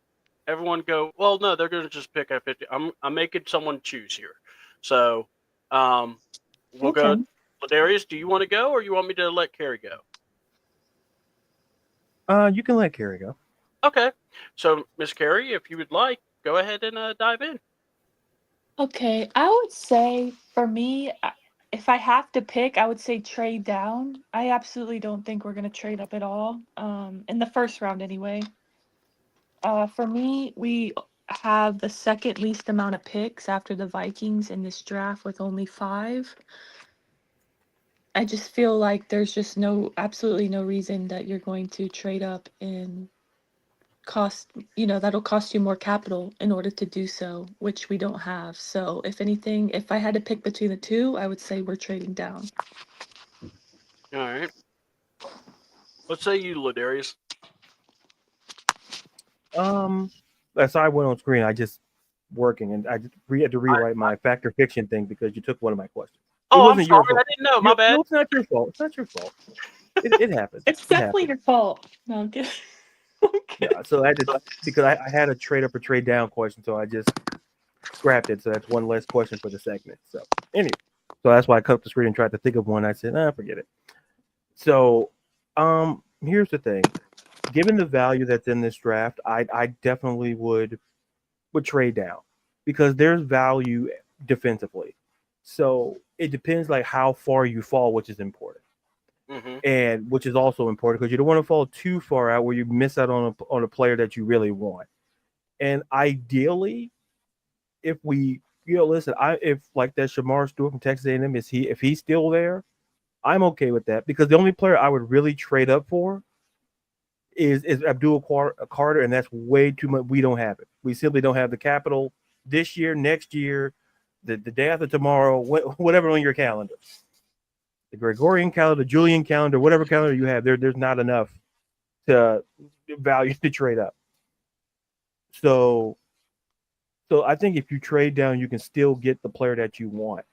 everyone go. Well, no, they're going to just pick at 50. I'm making someone choose here. So, we'll go. Okay. Ladarius, do you want to go, or you want me to let Carrie go? You can let Carrie go. Okay. So, Miss Carrie, if you would like, go ahead and dive in. Okay. I would say for me, if I have to pick, I would say trade down. I absolutely don't think we're gonna trade up at all. In the first round anyway. For me, we have the second least amount of picks after the Vikings in this draft with only 5. I just feel like there's just absolutely no reason that you're going to trade up and that'll cost you more capital in order to do so, which we don't have. So if anything, if I had to pick between the two, I would say we're trading down. All right. Let's say you, Ladarius. As I went on screen, I just working and I just had to rewrite my fact or fiction thing because you took one of my questions. Oh, wasn't I'm sorry. your fault. I didn't know. My bad. No, it's not your fault. It's not your fault. It happens. It's definitely your fault. No, I'm kidding. Yeah, so I just because I had a trade up or trade down question, so I just scrapped it. So that's one less question for the segment. So anyway, so that's why I cut up the screen and tried to think of one. I said, forget it. So, here's the thing. Given the value that's in this draft, I definitely would trade down because there's value defensively. So it depends like how far you fall, which is important. Mm-hmm. And which is also important because you don't want to fall too far out where you miss out on a player that you really want. And ideally, if we, listen, if like that Shamar Stewart from Texas A&M, if he's still there, I'm okay with that because the only player I would really trade up for is Abdul Carter, and that's way too much. We don't have it. We simply don't have the capital this year, next year, the day after tomorrow, whatever on your calendar. The Gregorian calendar, Julian calendar, whatever calendar you have, there's not enough to value to trade up. So I think if you trade down, you can still get the player that you want.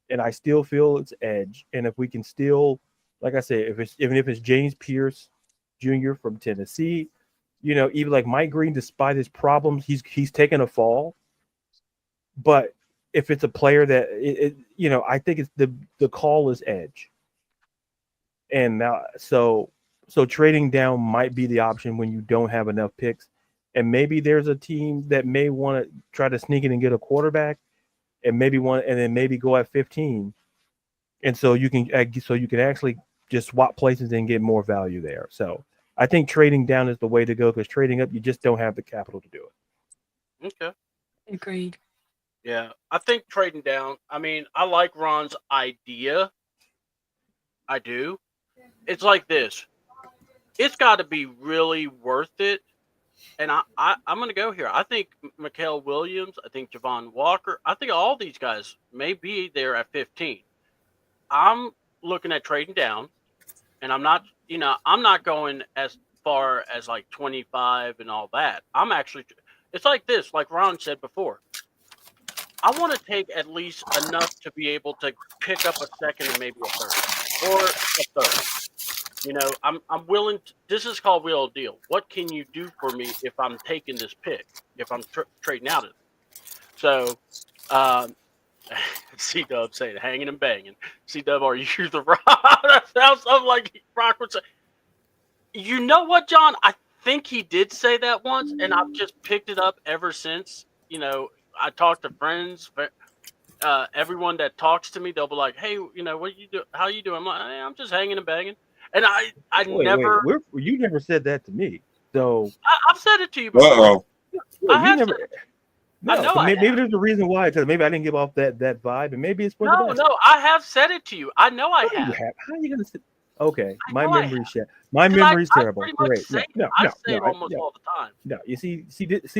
And I still feel it's edge. And if we can still, like I said, even if it's James Pierce Jr. from Tennessee, even like Mike Green, despite his problems, he's taken a fall. But if it's a player that I think it's the call is edge. And now, so trading down might be the option when you don't have enough picks, and maybe there's a team that may want to try to sneak in and get a quarterback, and then maybe go at 15, and so you can actually just swap places and get more value there. So I think trading down is the way to go because trading up you just don't have the capital to do it. Okay. Agreed. Yeah, I think trading down. I mean, I like Ron's idea. I do. It's like this. It's got to be really worth it. And I'm going to go here. I think Mikael Williams, I think Javon Walker, I think all these guys may be there at 15. I'm looking at trading down, and I'm not going as far as like 25 and all that. It's like this, like Ron said before. I want to take at least enough to be able to pick up a second and maybe a third or a third. I'm willing to, this is called wheel of deal. What can you do for me if I'm taking this pick, if I'm trading out of it? So, C-Dub saying hanging and banging. C-Dub, are you the Rock? That sounds something like Rock would say. You know what, John? I think he did say that once, and I've just picked it up ever since. I talk to friends, everyone that talks to me, they'll be like, "Hey, what you do? How you doing?" I'm like, "Hey, I'm just hanging and banging." And you never said that to me. So I've said it to you before. Maybe there's a reason why, because maybe I didn't give off that vibe, and maybe it's for the best. No, I have said it to you. I know I have. How are you gonna say? Okay, my memory's shit. My memory's terrible. Great. I say it almost all the time. No, you see,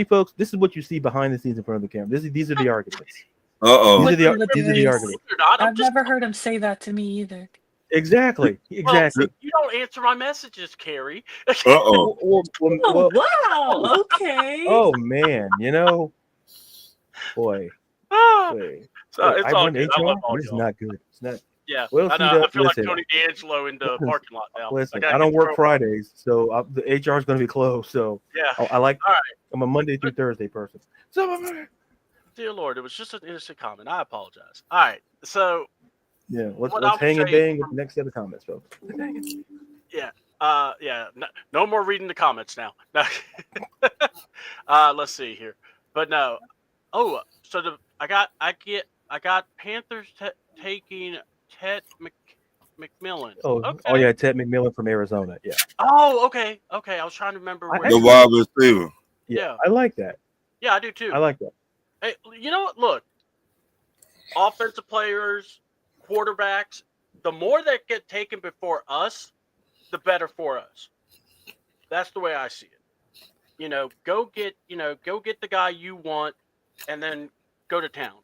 folks, this is what you see behind the scenes in front of the camera. These are the arguments. Uh-oh. These are With the Ladarius. arguments. You're not. I'm I've just never heard him say that to me either. Exactly. well. Exactly. You don't answer my messages, Carrie. Uh-oh. Oh, wow. Okay. oh man, boy, Ah, wait, so wait. it's I all run good. I love HR. all This is y'all. not good. It's not. Yeah, Well, I see, know. I feel like listen, Tony D'Angelo in the parking lot now. I listen. gotta I get don't the work profile. Fridays, so the HR is going to be closed. So Yeah. I like. All right. I'm a Monday through Thursday person. So Dear Lord, it was just an innocent comment. I apologize. All right. So yeah, let's what I would hang and say bang with from the next set of comments, folks. yeah, yeah. No more reading the comments now. No. Let's see here. But no. Oh, so I got Panthers taking Ted McMillan. Oh Okay. yeah, Ted McMillan from Arizona. Yeah, Oh, okay. Okay. I was trying to remember I where. The You wide receiver. Yeah. I like that. Yeah, I do too. I like that. Hey, you know what? Look, offensive players, quarterbacks, the more that get taken before us, the better for us. That's the way I see it. Go get the guy you want, and then go to town.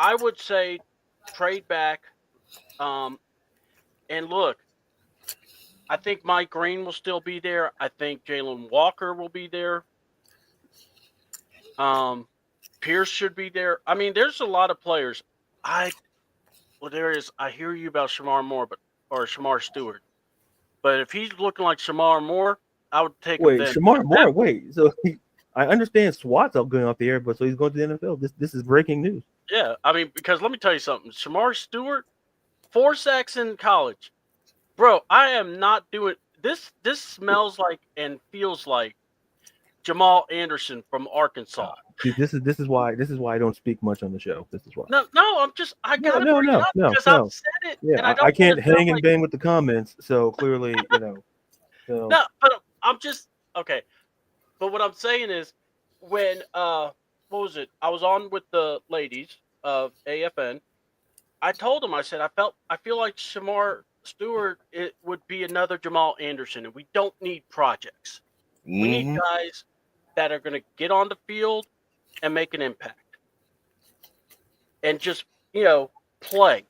I would say trade back. And look, I think Mike Green will still be there. I think Jalen Walker will be there. Pierce should be there. I mean, there's a lot of players. I hear you about Shamar Moore, or Shamar Stewart. But if he's looking like Shamar Moore, I would take him Wait, then. Shamar Moore. Wait, so I understand SWAT's up going off the air, but so he's going to the NFL. This is breaking news. Yeah, I mean, because let me tell you something. Shamar Stewart, 4 sacks in college. Bro, I am not doing this. This smells like and feels like Jamal Anderson from Arkansas. This is why I don't speak much on the show. This is why. No, I gotta bring it up because no. I've said it. Yeah, and I don't I can't wanna sound hang and like, bang with the comments. So clearly, So. No, but I'm just okay. But what I'm saying is, when what was it? I was on with the ladies of AFN. I told them, I said, I feel like Shamar Stewart it would be another Jamal Anderson, and we don't need projects. We need guys that are going to get on the field and make an impact, and just play.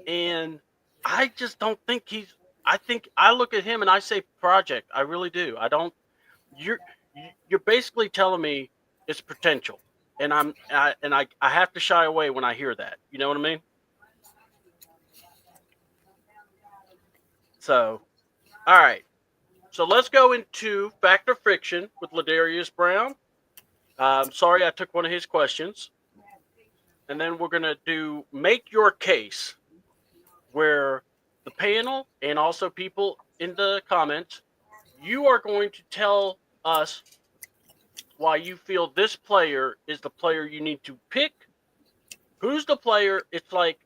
And I just don't think he's. I think I look at him and I say project. I really do. I don't. You're basically telling me it's potential, and I have to shy away when I hear that. You know what I mean? So, all right. So let's go into fact or fiction with Ladarius Brown. Sorry, I took one of his questions, and then we're gonna do make your case, where the panel and also people in the comments, you are going to tell us why you feel this player is the player you need to pick. Who's the player? It's like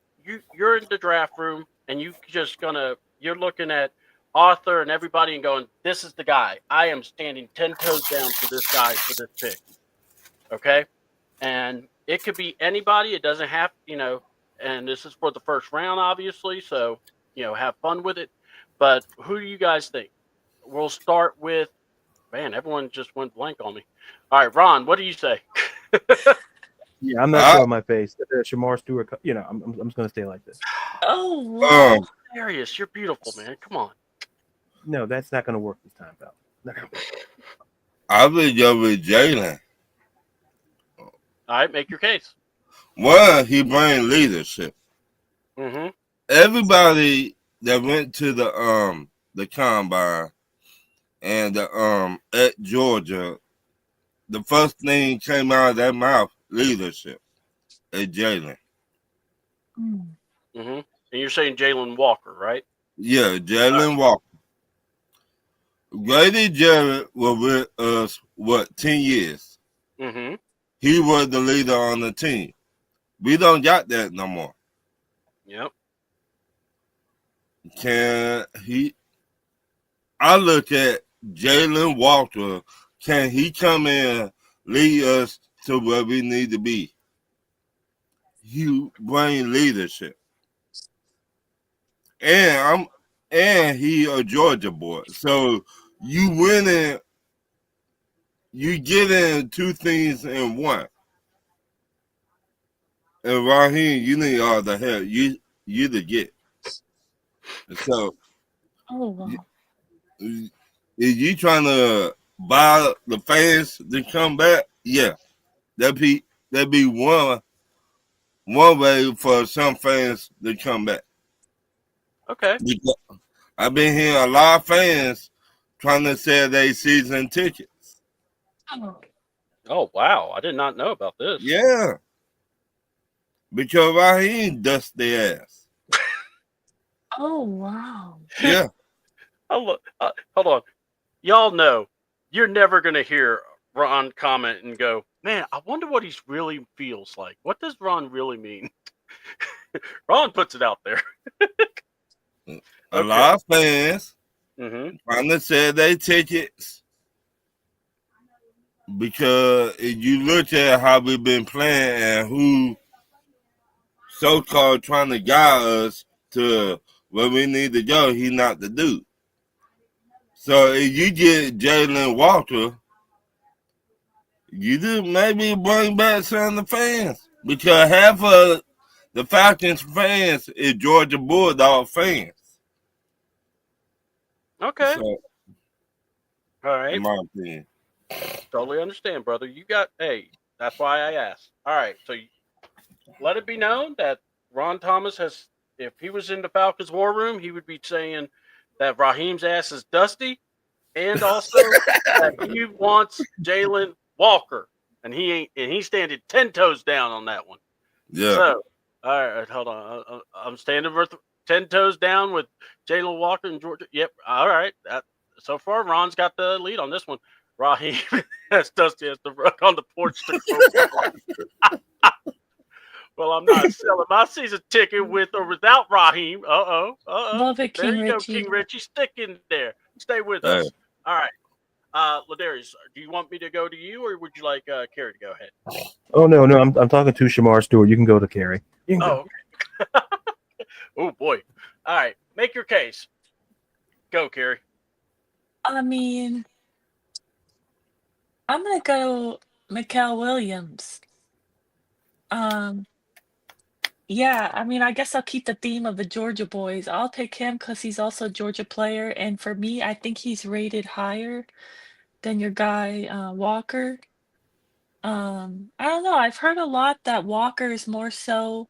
you're in the draft room and you're looking at Arthur and everybody and going, this is the guy. I am standing 10 toes down for this guy for this pick. Okay? And it could be anybody. It doesn't have, and this is for the first round, obviously. So, have fun with it. But who do you guys think? We'll start with, man, everyone just went blank on me. All right, Ron, what do you say? Yeah, I'm not showing my face. Shamar Stewart, I'm just going to stay like this. Oh, wow. Hilarious. You're beautiful, man. Come on. No, that's not going to work this time, pal. I would go with Jalen. All right, make your case. One, he brings leadership. Mm-hmm. Everybody that went to the combine and at Georgia, the first thing came out of their mouth, leadership. At Jalen. Mm-hmm. And you're saying Jalen Walker, right? Yeah, Jalen Walker. Grady Jarrett was with us, 10 years? Mm-hmm. He was the leader on the team. We don't got that no more. Yep. I look at Jalen Walker, can he come in, lead us to where we need to be? He bring leadership. And he a Georgia boy. So you winning, you getting two things in one. And Raheem, you need all the help you to get. So Oh wow. is you trying to buy the fans to come back? Yeah, that'd be one way for some fans to come back. Okay. Because I've been hearing a lot of fans trying to sell their season tickets. Oh, Oh wow, I did not know about this. Yeah, because Raheem dust their ass. oh wow. Yeah, Hold on. Y'all know you're never gonna hear Ron comment and go, "Man, I wonder what he really feels like. What does Ron really mean?" Ron puts it out there. a lot of fans Mm-hmm. trying to sell their tickets because if you look at how we've been playing and who so-called trying to guide us to where we need to go, he not the dude. So if you get Jalen Walker, you do maybe bring back some of the fans because half of the Falcons fans is Georgia Bulldog fans. Okay. So, All right. in my opinion, Totally understand, brother. Hey, that's why I asked. All right. So let it be known that Ron Thomas has, if he was in the Falcons war room, he would be saying that Raheem's ass is dusty, and also that he wants Jalen Walker, and he's standing 10 toes down on that one. yeah. So, all right, hold on. I'm standing with 10 toes down with Jalen Walker and Georgia. Yep. All right. So far, Ron's got the lead on this one. Raheem has Dusty as the rug on the porch to crow. Well, I'm not selling my season ticket with or without Raheem. Love it, There King you go, Richie. King Richie. Stick in there. Stay with Hey. us. All right. Ladarius, do you want me to go to you, or would you like Carrie to go ahead? Oh no, I'm talking to Shamar Stewart. You can go to Carrie. You can go. Oh, okay. Oh boy. All right. Make your case. Go, Carrie. I mean, I'm gonna go Mikael Williams. Yeah, I mean, I guess I'll keep the theme of the Georgia boys. I'll pick him because he's also a Georgia player, and for me, I think he's rated higher than your guy Walker. I don't know. I've heard a lot that Walker is more so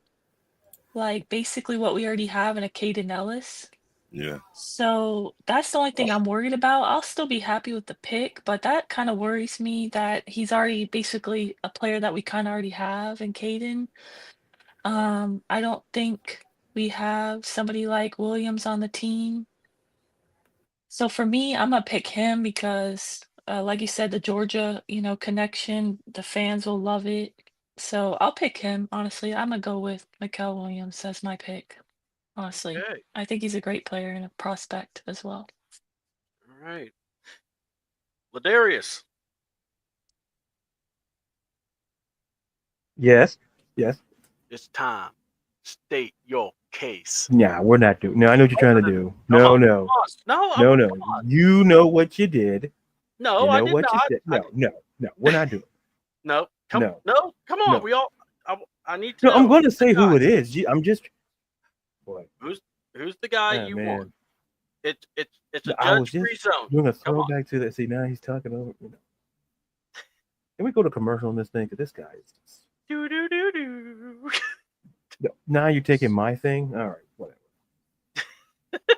like basically what we already have in a Caden Ellis. Yeah. So that's the only thing I'm worried about. I'll still be happy with the pick, but that kind of worries me that he's already basically a player that we kind of already have in Caden. I don't think we have somebody like Williams on the team. So for me, I'm gonna pick him because, like you said, the Georgia, connection, the fans will love it. So I'll pick him. Honestly, I'm gonna go with Mikael Williams as my pick. Honestly, Okay. I think he's a great player and a prospect as well. All right. Ladarius. Yes. It's time. State your case. Yeah, we're not doing. No, I know what you're trying to do. Come No, on, no, No, no. come on. You know what you did. No, You I know did what you not. said. No. We're not doing. No, No. come on. No. We all. I need to No, know. I'm going to Who's the say who guy? it is. I'm just. Boy, Who's the guy oh, you man. want? It's a I was judge-free just zone. doing a Come on. throwback to that. See, now he's talking over. Can we go to commercial on this thing? Because this guy is just. Do do do do. No, now you're taking my thing. All right, whatever.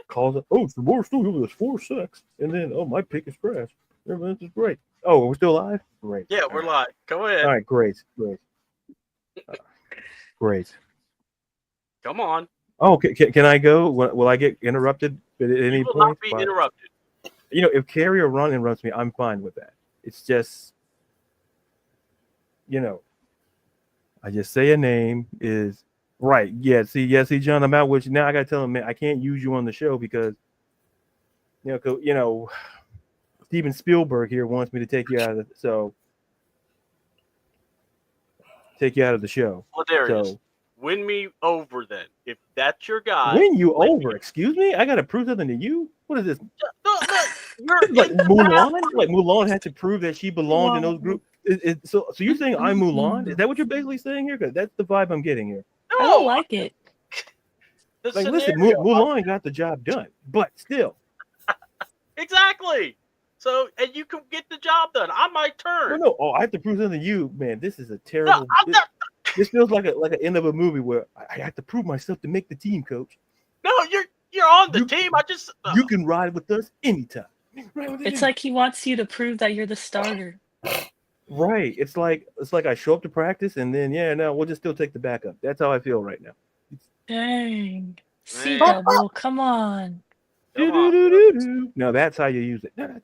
Calls it. Oh, it's the war studio. There's 4 6, and then my pick is trash. This is great. Oh, we're still live. Great. Yeah, we're live. Go ahead. All right, great. Great. Come on. Oh, can I go? Will I get interrupted at any You will point? not be interrupted. If Carrie or Ron interrupts me, I'm fine with that. It's just, I just say a name is right. Yeah. See, John, I'm out with you now. I gotta tell him, man, I can't use you on the show because, Steven Spielberg here wants me to take you out of the show. Well, Darius, So win me over then. If that's your guy. win you over? Excuse me. I gotta prove something to you. What is this? No, you're Like in the Mulan? Like Mulan had to prove that she belonged in those groups. So you're saying I'm Mulan? Is that what you're basically saying here? Because that's the vibe I'm getting here. I don't like it. The Like, listen, scenario. Mulan got the job done, but still. Exactly. So, and you can get the job done. I might turn. No. Oh, I have to prove something to you, man. This is a No, terrible. I'm not. This feels like an end of a movie where I have to prove myself to make the team, coach. No, you're on the team. I just. You can ride with us anytime. It's like he wants you to prove that you're the starter. Right. It's like I show up to practice and then we'll just still take the backup. That's how I feel right now. Dang. C Man. double, come on. Come on, bro. No, that's how you use it. No,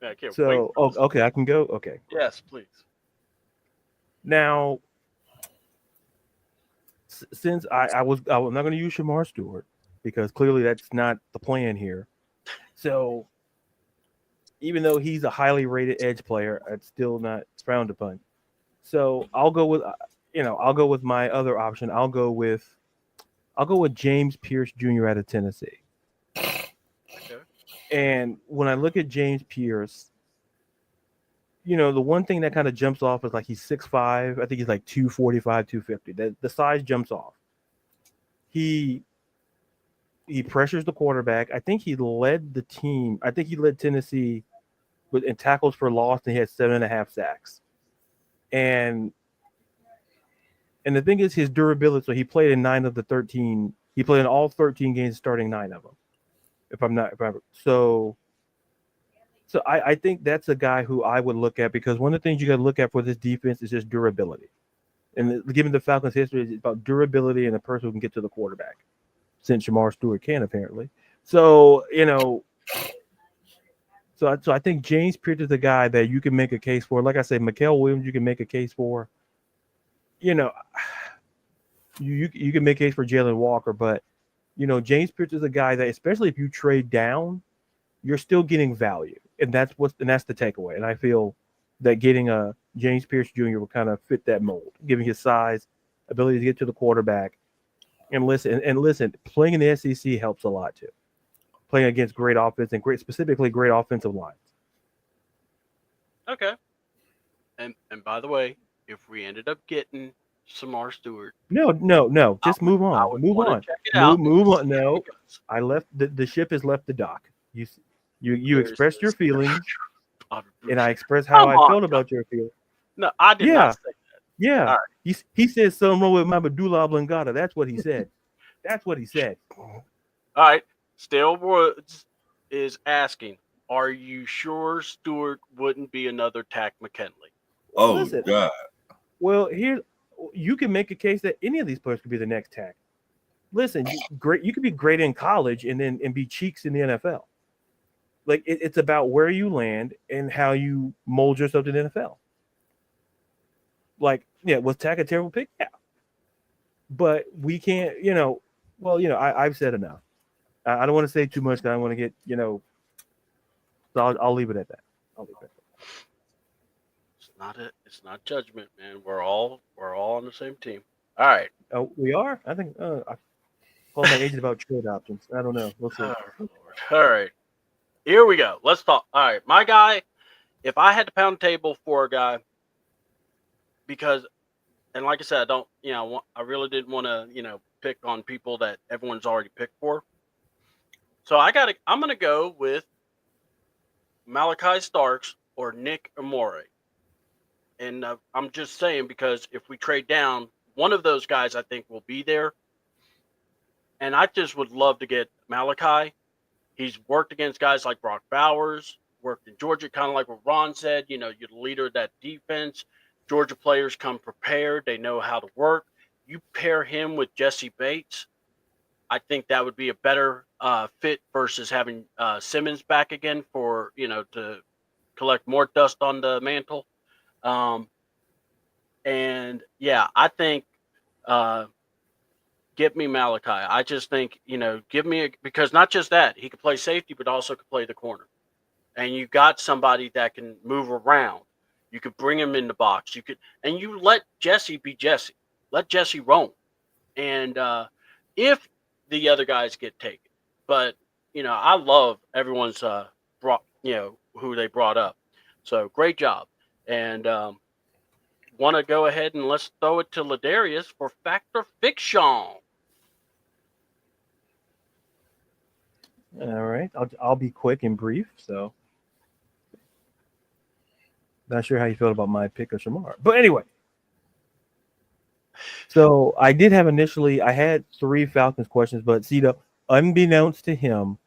I can't so, wait. okay, I can go. Okay. Yes, please. Now, since I was not going to use Shamar Stewart because clearly that's not the plan here. So, even though he's a highly rated edge player, it's still not frowned upon. So I'll go with my other option. I'll go with James Pierce Jr. out of Tennessee. Okay. And when I look at James Pierce, the one thing that kind of jumps off is like he's 6'5". I think he's like 245, 250. The size jumps off. He pressures the quarterback. I think he led the team. I think he led Tennessee in tackles for loss, and he had 7.5 sacks. And the thing is his durability. So he played in 9 of the 13. He played in all 13 games, starting 9 of them. So I think that's a guy who I would look at, because one of the things you got to look at for this defense is just durability. And given the Falcons' history, it's about durability and a person who can get to the quarterback, since Shamar Stewart can, apparently. So, so I think James Pierce is the guy that you can make a case for. Like I said, Mikael Williams, you can make a case for. You can make a case for Jalen Walker, but James Pierce is a guy that, especially if you trade down, you're still getting value, and that's the takeaway. And I feel that getting a James Pierce Jr. will kind of fit that mold, given his size, ability to get to the quarterback, and listen. Playing in the SEC helps a lot too. Playing against great offense and specifically great offensive lines. Okay. And by the way, if we ended up getting Shamar Stewart, no, just move on. Move on. Check it out. Move on. No, I left the ship has left the dock. You expressed your feelings, and I expressed how I felt about your feelings. No, I did not say that. Yeah. Right. He said something wrong with my medulla oblongata. That's what he said. That's what he said. All right. Still Woods is asking, are you sure Stewart wouldn't be another Tack McKinley? Oh, listen, God. Well, you can make a case that any of these players could be the next Tack. Listen, you could be great in college and be cheeks in the NFL. Like, it's about where you land and how you mold yourself to the NFL. Like, was Tack a terrible pick? Yeah. But we can't, I've said enough. I don't want to say too much because I want to get, so I'll leave it at that. It's not judgment, man. We're all on the same team. All right. Oh, we are? I think I called my agent about trade options. I don't know. We'll see. Oh, all right. Here we go. Let's talk. All right. My guy, if I had to pound the table for a guy, because, and like I said, I really didn't want to, pick on people that everyone's already picked for. So I'm going to go with Malachi Starks or Nick Amore. And I'm just saying, because if we trade down, one of those guys I think will be there. And I just would love to get Malachi. He's worked against guys like Brock Bowers, worked in Georgia, kind of like what Ron said. You're the leader of that defense. Georgia players come prepared. They know how to work. You pair him with Jesse Bates, I think that would be a better fit versus having Simmons back again for, to collect more dust on the mantle. And yeah, I think get me Malachi. I just think, give me because not just that, he could play safety, but also could play the corner. And you got somebody that can move around. You could bring him in the box. And you let Jesse be Jesse. Let Jesse roam. And if the other guys get taken, but I love everyone's who they brought up. So great job. And want to go ahead and let's throw it to Ladarius for fact or fiction. All right, I'll be quick and brief. So, not sure how you feel about my pick of Shamar, but anyway. So I did have initially, I had 3 Falcons questions, but Cito, unbeknownst to him,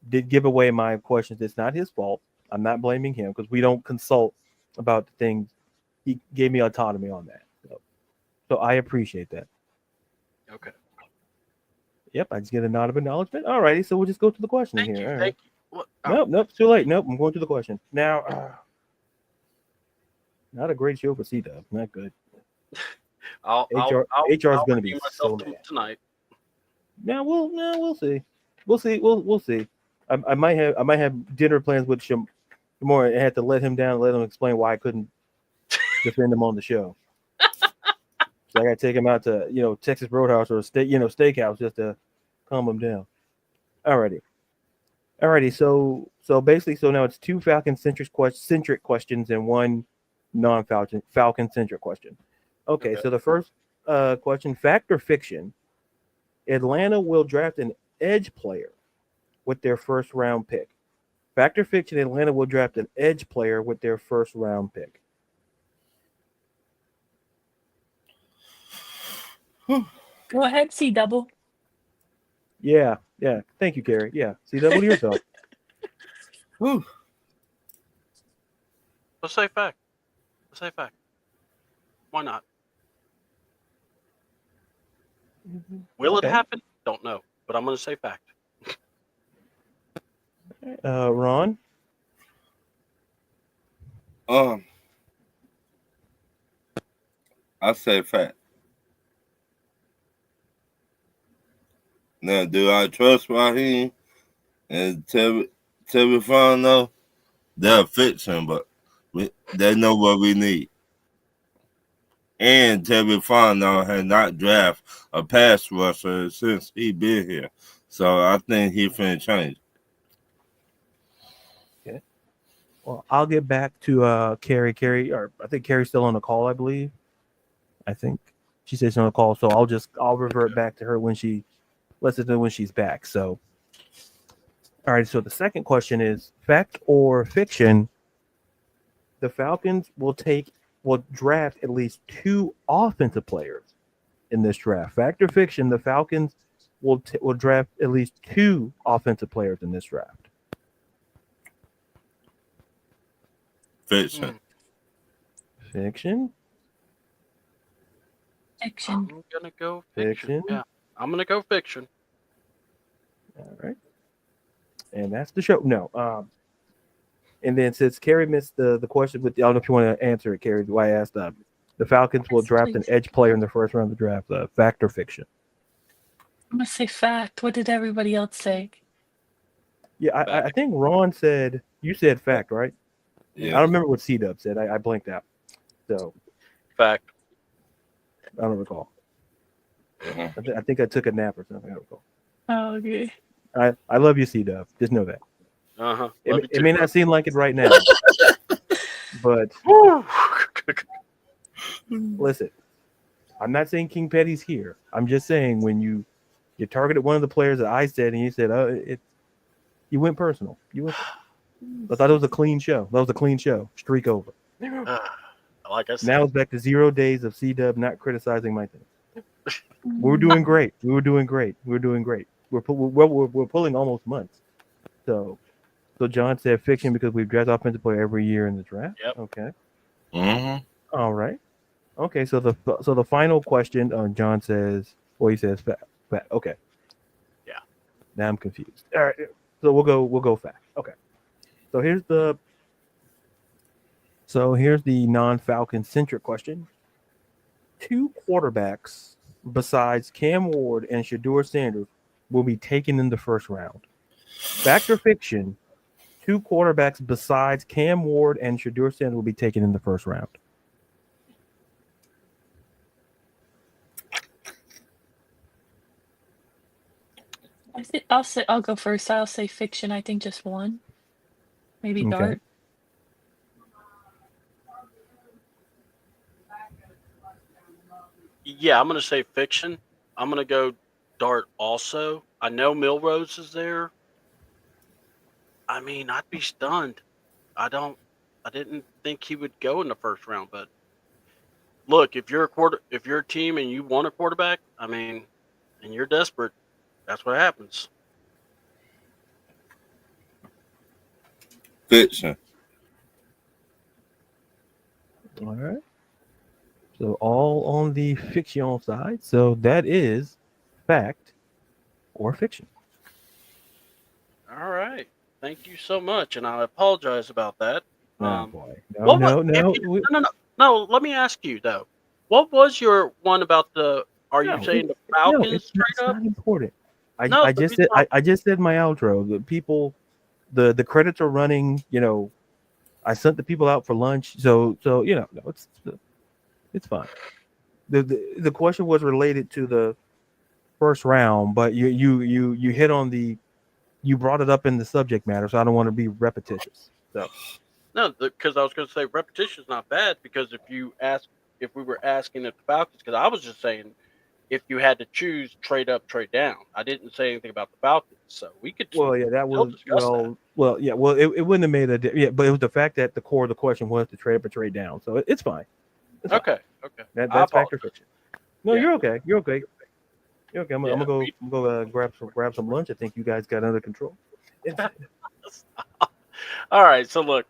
did give away my questions. It's not his fault. I'm not blaming him because we don't consult about the things. He gave me autonomy on that. So I appreciate that. Okay. Yep, I just get a nod of acknowledgement. All righty, so we'll just go to the question Thank here. you. All right. Thank you. What, Nope, it's too late. Nope, I'm going to the question. Now, not a great show for C-Dub. Not good. HR is going to be so mad tonight. Now we'll see. We'll see. I might have dinner plans with Shamar and had to let him down and let him explain why I couldn't defend him on the show. So I got to take him out to Texas Roadhouse or steakhouse just to calm him down. Alrighty. So basically, now it's 2 Falcon centric questions and 1 non-Falcon centric question. Okay. So the first question: fact or fiction? Atlanta will draft an edge player with their first round pick. Fact or fiction? Atlanta will draft an edge player with their first round pick. Go ahead, C double. Yeah. Thank you, Gary. Yeah. See, double yourself. Whew. Let's say fact. Why not? Will it happen? Don't know, but I'm going to say fact. Ron? I say fact. Now, do I trust Raheem and Terry Fon? No, they'll fix him, but they know what we need. And Terry Fon has not drafted a pass rusher since he been here, so I think he finna change. Okay. Well, I'll get back to Carrie. Or I think Carrie's still on the call. I believe. I think she says she's on the call, so I'll revert back to her when she. Let's know when she's back. So, all right. So the second question is fact or fiction. The Falcons will draft at least 2 offensive players in this draft. Fact or fiction? The Falcons will draft at least 2 offensive players in this draft. Fiction. Fiction. Fiction. I'm gonna go fiction. Yeah, I'm gonna go fiction. All right. And that's the show. No. And then since Carrie missed the question with I don't know if you want to answer it, Carrie. Why I asked the Falcons will draft an edge player in the first round of the draft. Fact or fiction? I'm gonna say fact. What did everybody else say? Yeah, I think Ron said you said fact, right? Yeah. I don't remember what C-Dub said. I blanked out. So fact. I don't recall. I think I took a nap or something. I don't recall. Oh, okay. I love you, C-Dub. Just know that. It may not seem like it right now, but listen, I'm not saying King Petty's here. I'm just saying when you targeted one of the players that I said, and you said, you went personal. I thought it was a clean show. That was a clean show. Streak over. Like I said, now it's back to 0 days of C-Dub not criticizing my thing. We're doing great. We're pulling almost months. So John said fiction because we've drafted offensive player every year in the draft. Yep. Okay. Mm-hmm. All right. Okay. So the final question, John says, he says fact. Okay. Yeah. Now I'm confused. All right. So we'll go fact. Okay. So here's the non-Falcon centric question. 2 quarterbacks besides Cam Ward and Shedeur Sanders will be taken in the first round. Fact or fiction? 2 quarterbacks besides Cam Ward and Shedeur Sanders will be taken in the first round. I'll go first. I'll say fiction. I think just 1. Maybe Dart. Yeah, I'm gonna say fiction. I'm gonna go Dart also. I know Milrose is there. I mean, I'd be stunned. I didn't think he would go in the first round, but look, if you're a team and you want a quarterback, I mean, and you're desperate, that's what happens. Fiction. All right. So all on the fiction side. So that is fact or fiction. All right. Thank you so much, and I apologize about that. Oh boy. No, What no, if no. you, no. Let me ask you though. What was your one about the? Are you No, saying the no, Falcons it's straight up? not important. No, I the just reason said I just said my outro. The people the credits are running, I sent the people out for lunch. So no, it's fine. The question was related to the first round, but you hit on you brought it up in the subject matter, so I don't want to be repetitious. So no, because I was going to say repetition is not bad because if we were asking if the Falcons, because I was just saying if you had to choose trade up, trade down. I didn't say anything about the Falcons, so we could well, yeah, that still was discuss that. yeah, well, it wouldn't have made yeah, but it was the fact that the core of the question was to trade up or trade down, so it's fine. It's fine. Okay, okay. I That's fact or apologize. fiction. No, Yeah, you're okay. You're okay. You're okay. yeah. I'm gonna go grab some lunch. I think you guys got under control. It's All right. So look,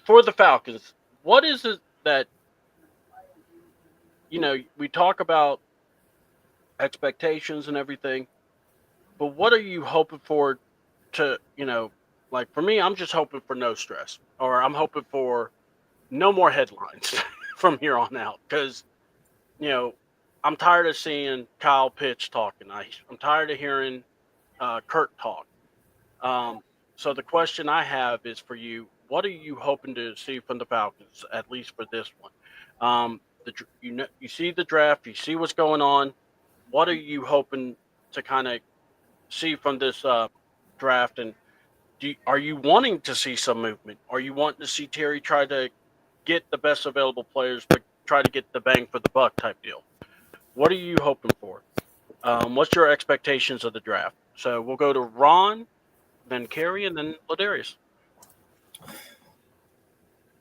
for the Falcons, what is it that we talk about expectations and everything, but what are you hoping for to, like for me, I'm just hoping for no stress, or I'm hoping for no more headlines from here on out because, you know, I'm tired of seeing Kyle Pitts talking. I'm tired of hearing Kurt talk. Um, so the question I have is for you: what are you hoping to see from the Falcons, at least for this one? You see the draft, you see what's going on. What are you hoping to kind of see from this draft? And are you wanting to see some movement? Are you wanting to see Terry try to get the best available players, but try to get the bang for the buck type deal? What are you hoping for? What's your expectations of the draft? So we'll go to Ron, then Kerry, and then Ladarius.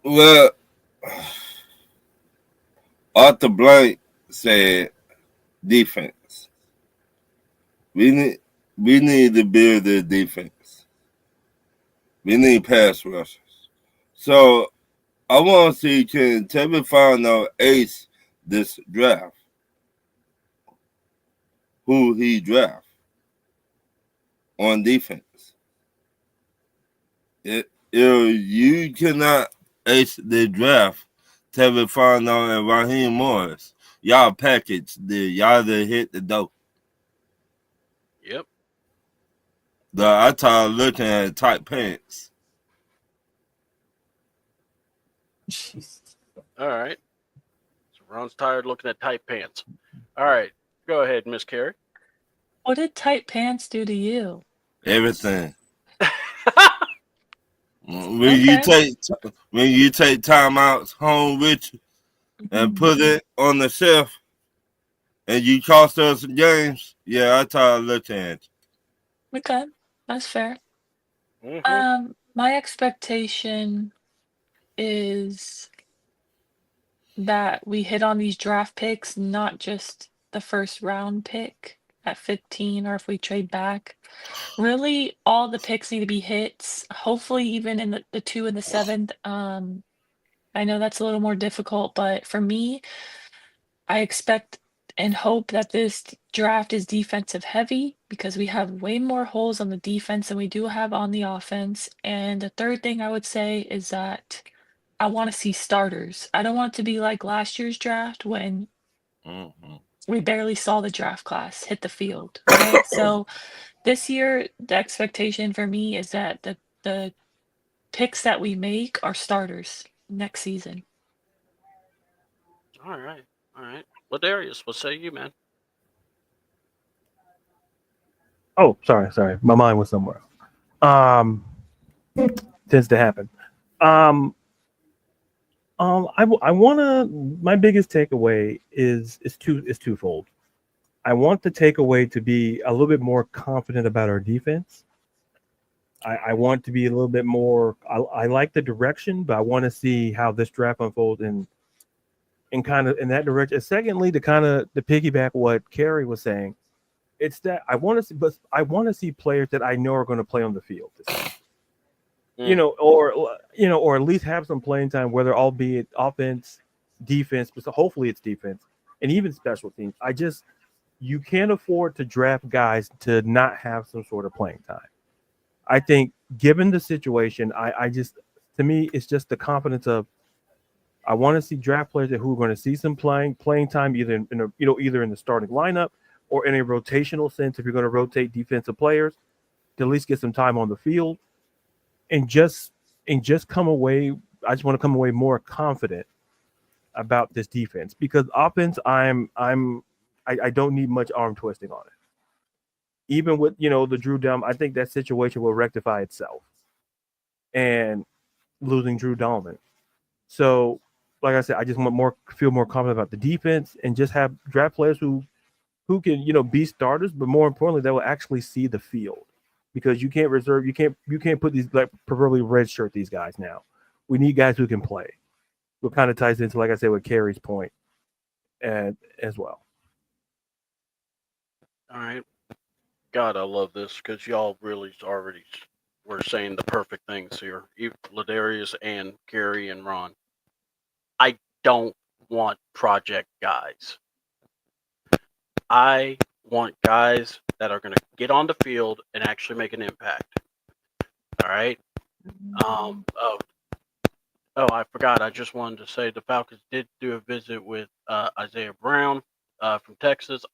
Well, Arthur Blank said defense. We need we need to build the defense. We need pass rushers. So I want to see can Tevin Fano ace this draft. Who he draft on defense. If you cannot ace the draft, Tevin Fano and Raheem Morris, y'all package y'all that hit the dope. Yep. I tired looking at tight pants. jeez. All right. So Ron's tired looking at tight pants. All right. Go ahead, Miss Carey. What did tight pants do to you? Everything. When Okay. you take timeouts home with you and Mhm. put it on the shelf and you cost us some games, yeah, I tired looking at Okay. That's fair. Mm-hmm. My expectation is that we hit on these draft picks, not just the first round pick at 15 or if we trade back. Really, all the picks need to be hits, hopefully even in the 2 and the 7th. I know that's a little more difficult, but for me, I expect and hope that this draft is defensive heavy because we have way more holes on the defense than we do have on the offense. And the third thing I would say is that I want to see starters. I don't want it to be like last year's draft when Mm-hmm. we barely saw the draft class hit the field, right? So this year, the expectation for me is that the picks that we make are starters next season. All right. All right. Ladarius, what say you, man? Oh, sorry. My mind was somewhere. Um, tends to happen. Um, I want to. My biggest takeaway is twofold. I want the takeaway to be a little bit more confident about our defense. I want to be a little bit more. I like the direction, but I want to see how this draft unfolds in kind of in that direction. And secondly, to piggyback what Carrie was saying, it's that I want to see, but I want to see players that I know are going to play on the field this year. Or at least have some playing time, whether albeit offense, defense, but hopefully it's defense and even special teams. You can't afford to draft guys to not have some sort of playing time. I think, given the situation, I just, to me, it's just the confidence of I want to see draft players who are going to see some playing time, either either in the starting lineup or in a rotational sense. If you're going to rotate defensive players, to at least get some time on the field, and just come away. I just want to come away more confident about this defense, because offense, I don't need much arm twisting on it. Even with the Drew Dalman, I think that situation will rectify itself. And losing Drew Dalman, so like I said, I just want feel more confident about the defense and just have draft players who can be starters, but more importantly, that will actually see the field, because you can't put these like proverbially red shirt these guys now. We need guys who can play. What kind of ties into, like I said, with Carrie's point, and as well. All right. God, I love this because y'all really already were saying the perfect things here. Ladarius and Gary and Ron. I don't want project guys. I want guys that are going to get on the field and actually make an impact. All right. Oh, I forgot. I just wanted to say the Falcons did do a visit with Isaiah Brown from Texas.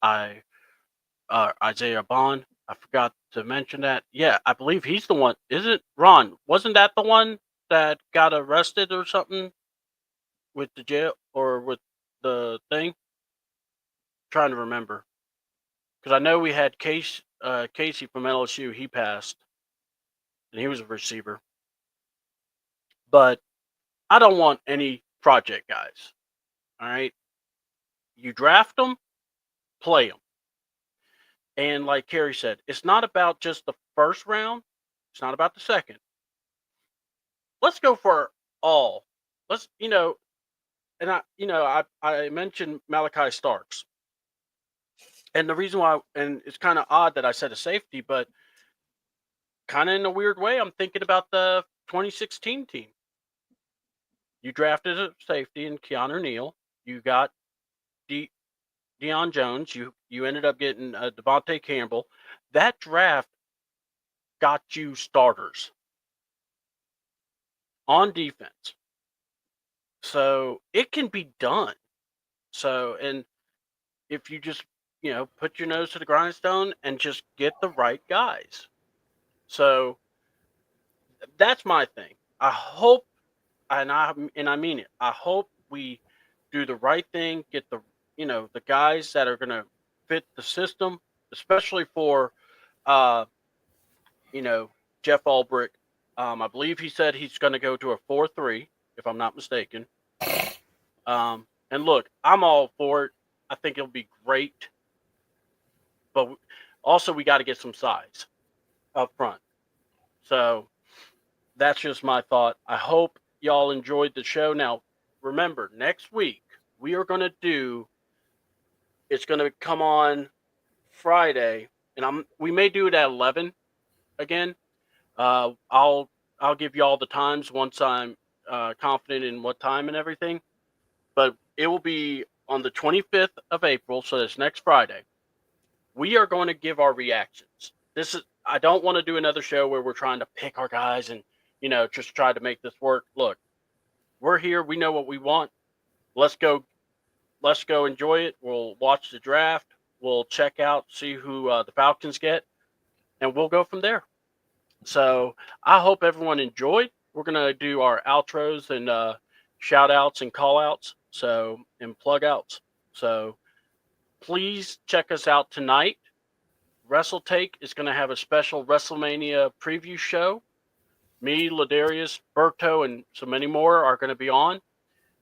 Isaiah Bond. I forgot to mention that. Yeah, I believe he's the one. Is it Ron? Wasn't that the one that got arrested or something with the jail or with the thing? Trying to remember, because I know we had Casey from LSU. He passed, and he was a receiver. But I don't want any project guys. All right, you draft them, play them. And like Kerry said, it's not about just the first round. It's not about the second. Let's go for all. Let's, and I mentioned Malachi Starks. And the reason why, and it's kind of odd that I said a safety, but kind of in a weird way, I'm thinking about the 2016 team. You drafted a safety in Keanu Neal. You got Deion Jones. You ended up getting Devontae Campbell. That draft got you starters on defense. So it can be done. So, and if you just, put your nose to the grindstone and just get the right guys. So that's my thing. I hope, and I mean it. I hope we do the right thing, get the guys that are going to fit the system, especially for Jeff Ulbrich. I believe he said he's going to go to a 4-3, if I'm not mistaken. And look, I'm all for it. I think it'll be great. But also, we got to get some size up front. So that's just my thought. I hope y'all enjoyed the show. Now, remember, next week we are going to do. It's going to come on Friday, and we may do it at 11 again. I'll give you all the times once I'm confident in what time and everything. But it will be on the 25th of April, so that's next Friday. We are going to give our reactions. I don't want to do another show where we're trying to pick our guys and just try to make this work. Look, we're here. We know what we want. Let's go enjoy it. We'll watch the draft. We'll check out, see who the Falcons get, and we'll go from there. So I hope everyone enjoyed. We're going to do our outros and shout outs and call outs. And plug outs. So please check us out tonight. WrestleTake is going to have a special WrestleMania preview show. Me, Ladarius, Berto, and so many more are going to be on.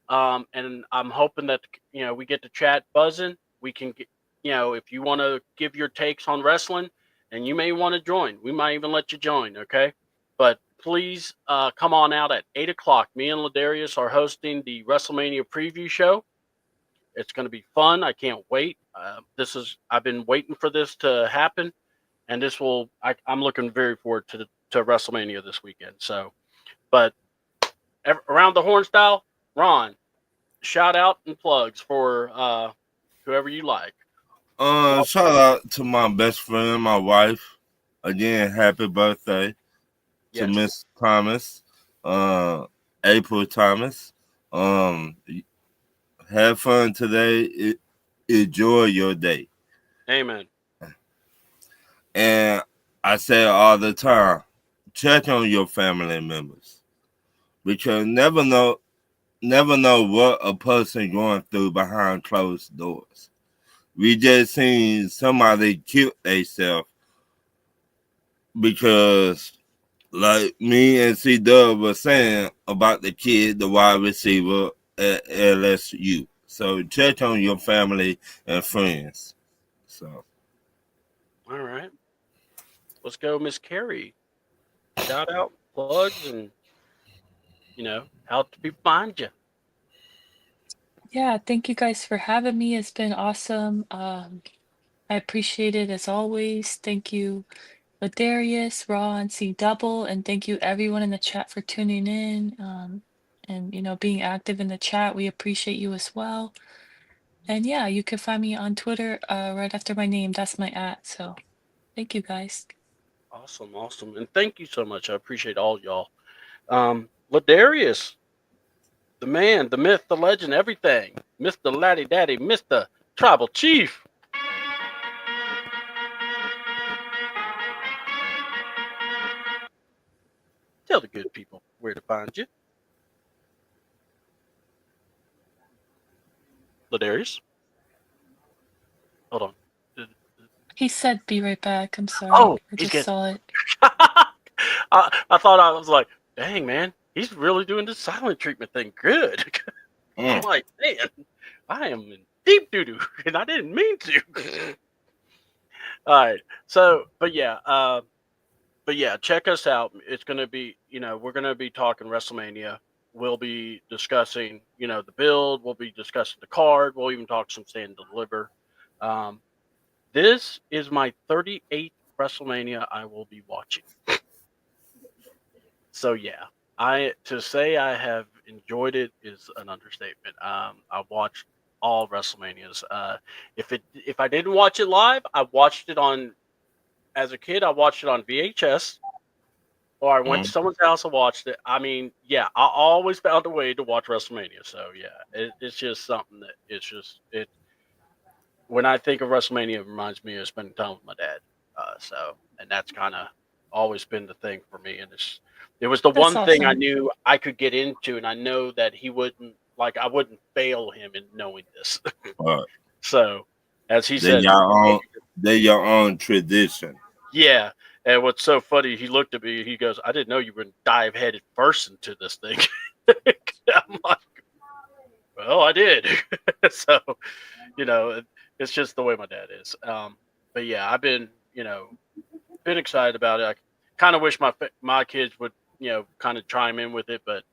And I'm hoping that we get the chat buzzing. We can get, if you want to give your takes on wrestling, and you may want to join, we might even let you join. Okay, but please come on out at 8 o'clock. Me and Ladarius are hosting the WrestleMania preview show. It's going to be fun. I can't wait. I've been waiting for this to happen, and I'm looking very forward to WrestleMania this weekend. So, but around the horn style, Ron, shout out and plugs for whoever you like. Shout out to my best friend, my wife. Again, happy birthday to Yes. Miss Thomas, April Thomas. Have fun today. Enjoy your day. Amen. And I say all the time, check on your family members, because never know what a person going through behind closed doors. We just seen somebody kill themselves because, like me and C Dub was saying about the kid, the wide receiver at LSU. So check on your family and friends. So, all right, let's go, Miss Carrie. Shout out, plugs, and how do people find you? Yeah, thank you guys for having me. It's been awesome. I appreciate it as always. Thank you, Ladarius, Ron, C Double, and thank you everyone in the chat for tuning in. And being active in the chat. We appreciate you as well. And yeah, you can find me on Twitter, right after my name. That's my @ So thank you guys. Awesome, and thank you so much. I appreciate all y'all. Ladarius, the man, the myth, the legend, everything. Mr. Laddie Daddy, Mr. Tribal Chief. Tell the good people where to find you. Ladarius. Hold on. He said be right back. I'm sorry. Oh, I he's just good. saw it. I thought, I was like, dang, man, he's really doing the silent treatment thing good. I'm like, man, I am in deep doo-doo, and I didn't mean to. All right. So, but yeah, check us out. It's going to be, we're going to be talking WrestleMania. We'll be discussing, the build. We'll be discussing the card. We'll even talk some stand and deliver. This is my 38th WrestleMania I will be watching. So yeah, to say I have enjoyed it is an understatement. I've watched all WrestleManias. If I didn't watch it live, I watched it as a kid. I watched it on VHS, or I went to someone's house and watched it. I mean, yeah, I always found a way to watch WrestleMania. So yeah, it's just something that it. When I think of WrestleMania, it reminds me of spending time with my dad. And that's kind of always been the thing for me. And it was the That's one thing I awesome. knew I could get into, and I know that I wouldn't fail him in knowing this. So, as he said, they're your own tradition. yeah. And what's so funny, he looked at me, he goes, "I didn't know you were going to dive headed first into this thing." I'm like, well, I did. So, it's just the way my dad is. But yeah, I've been excited about it. I kind of wish my kids would, kind of chime in with it, but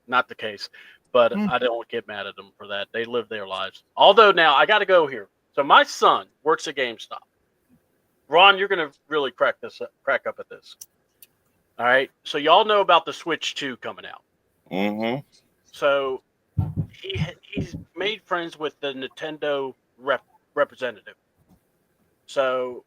not the case. But I don't get mad at them for that. They live their lives. Although now I got to go here. So my son works at GameStop. Ron, you're gonna really crack up at this. All right. So y'all know about the Switch 2 coming out. Mm-hmm. So he's made friends with the Nintendo representative. So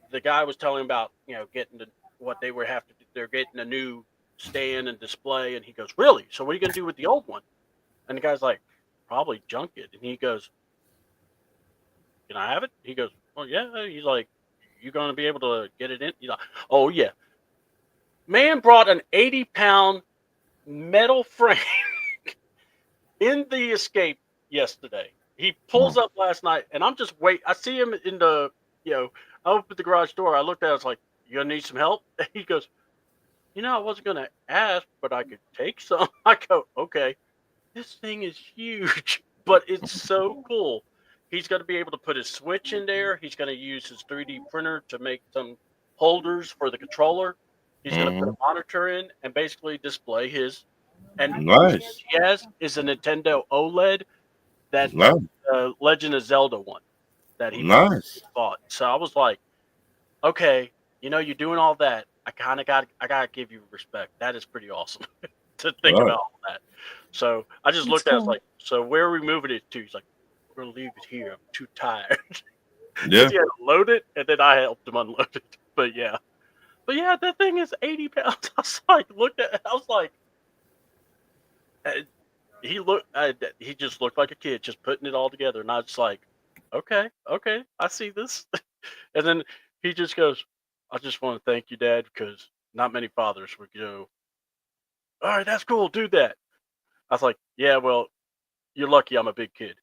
the guy was telling about getting what they were have to do. They're getting a new stand and display, and he goes, "Really? So what are you gonna do with the old one?" And the guy's like, "Probably junk it." And he goes, "Can I have it?" He goes, "Well, yeah." He's like, "You gonna be able to get it in?" He's like, "Oh yeah." Man brought an 80-pound metal frame in the Escape yesterday. He pulls up last night, and I'm just wait. I see him in the, I opened the garage door. I looked at it. I was like, "You gonna need some help?" And he goes, "I wasn't gonna ask, but I could take some." I go, "Okay." this thing is huge, but it's so cool. He's going to be able to put his Switch in there. He's going to use his 3D printer to make some holders for the controller. He's going to put Mm-hmm. a monitor in and basically display his. And the Nice. Switch he has is a Nintendo OLED that Nice. Legend of Zelda one that he Nice. bought. So I was like, okay, you're doing all that. I gotta give you respect. That is pretty awesome to think Right. about all that. So I just That's looked at it, I was cool. like, so where are we moving it to? He's like, we're gonna leave it here. I'm too tired. Yeah. Because he had to load it and then I helped him unload it. But yeah. But yeah, that thing is 80 pounds. I was like, looked at it, I was like, uh, he just looked like a kid just putting it all together. And I was like, okay, I see this. And then he just goes, I just want to thank you, Dad, because not many fathers would go, all right, that's cool, do that. I was like, yeah, well, you're lucky I'm a big kid.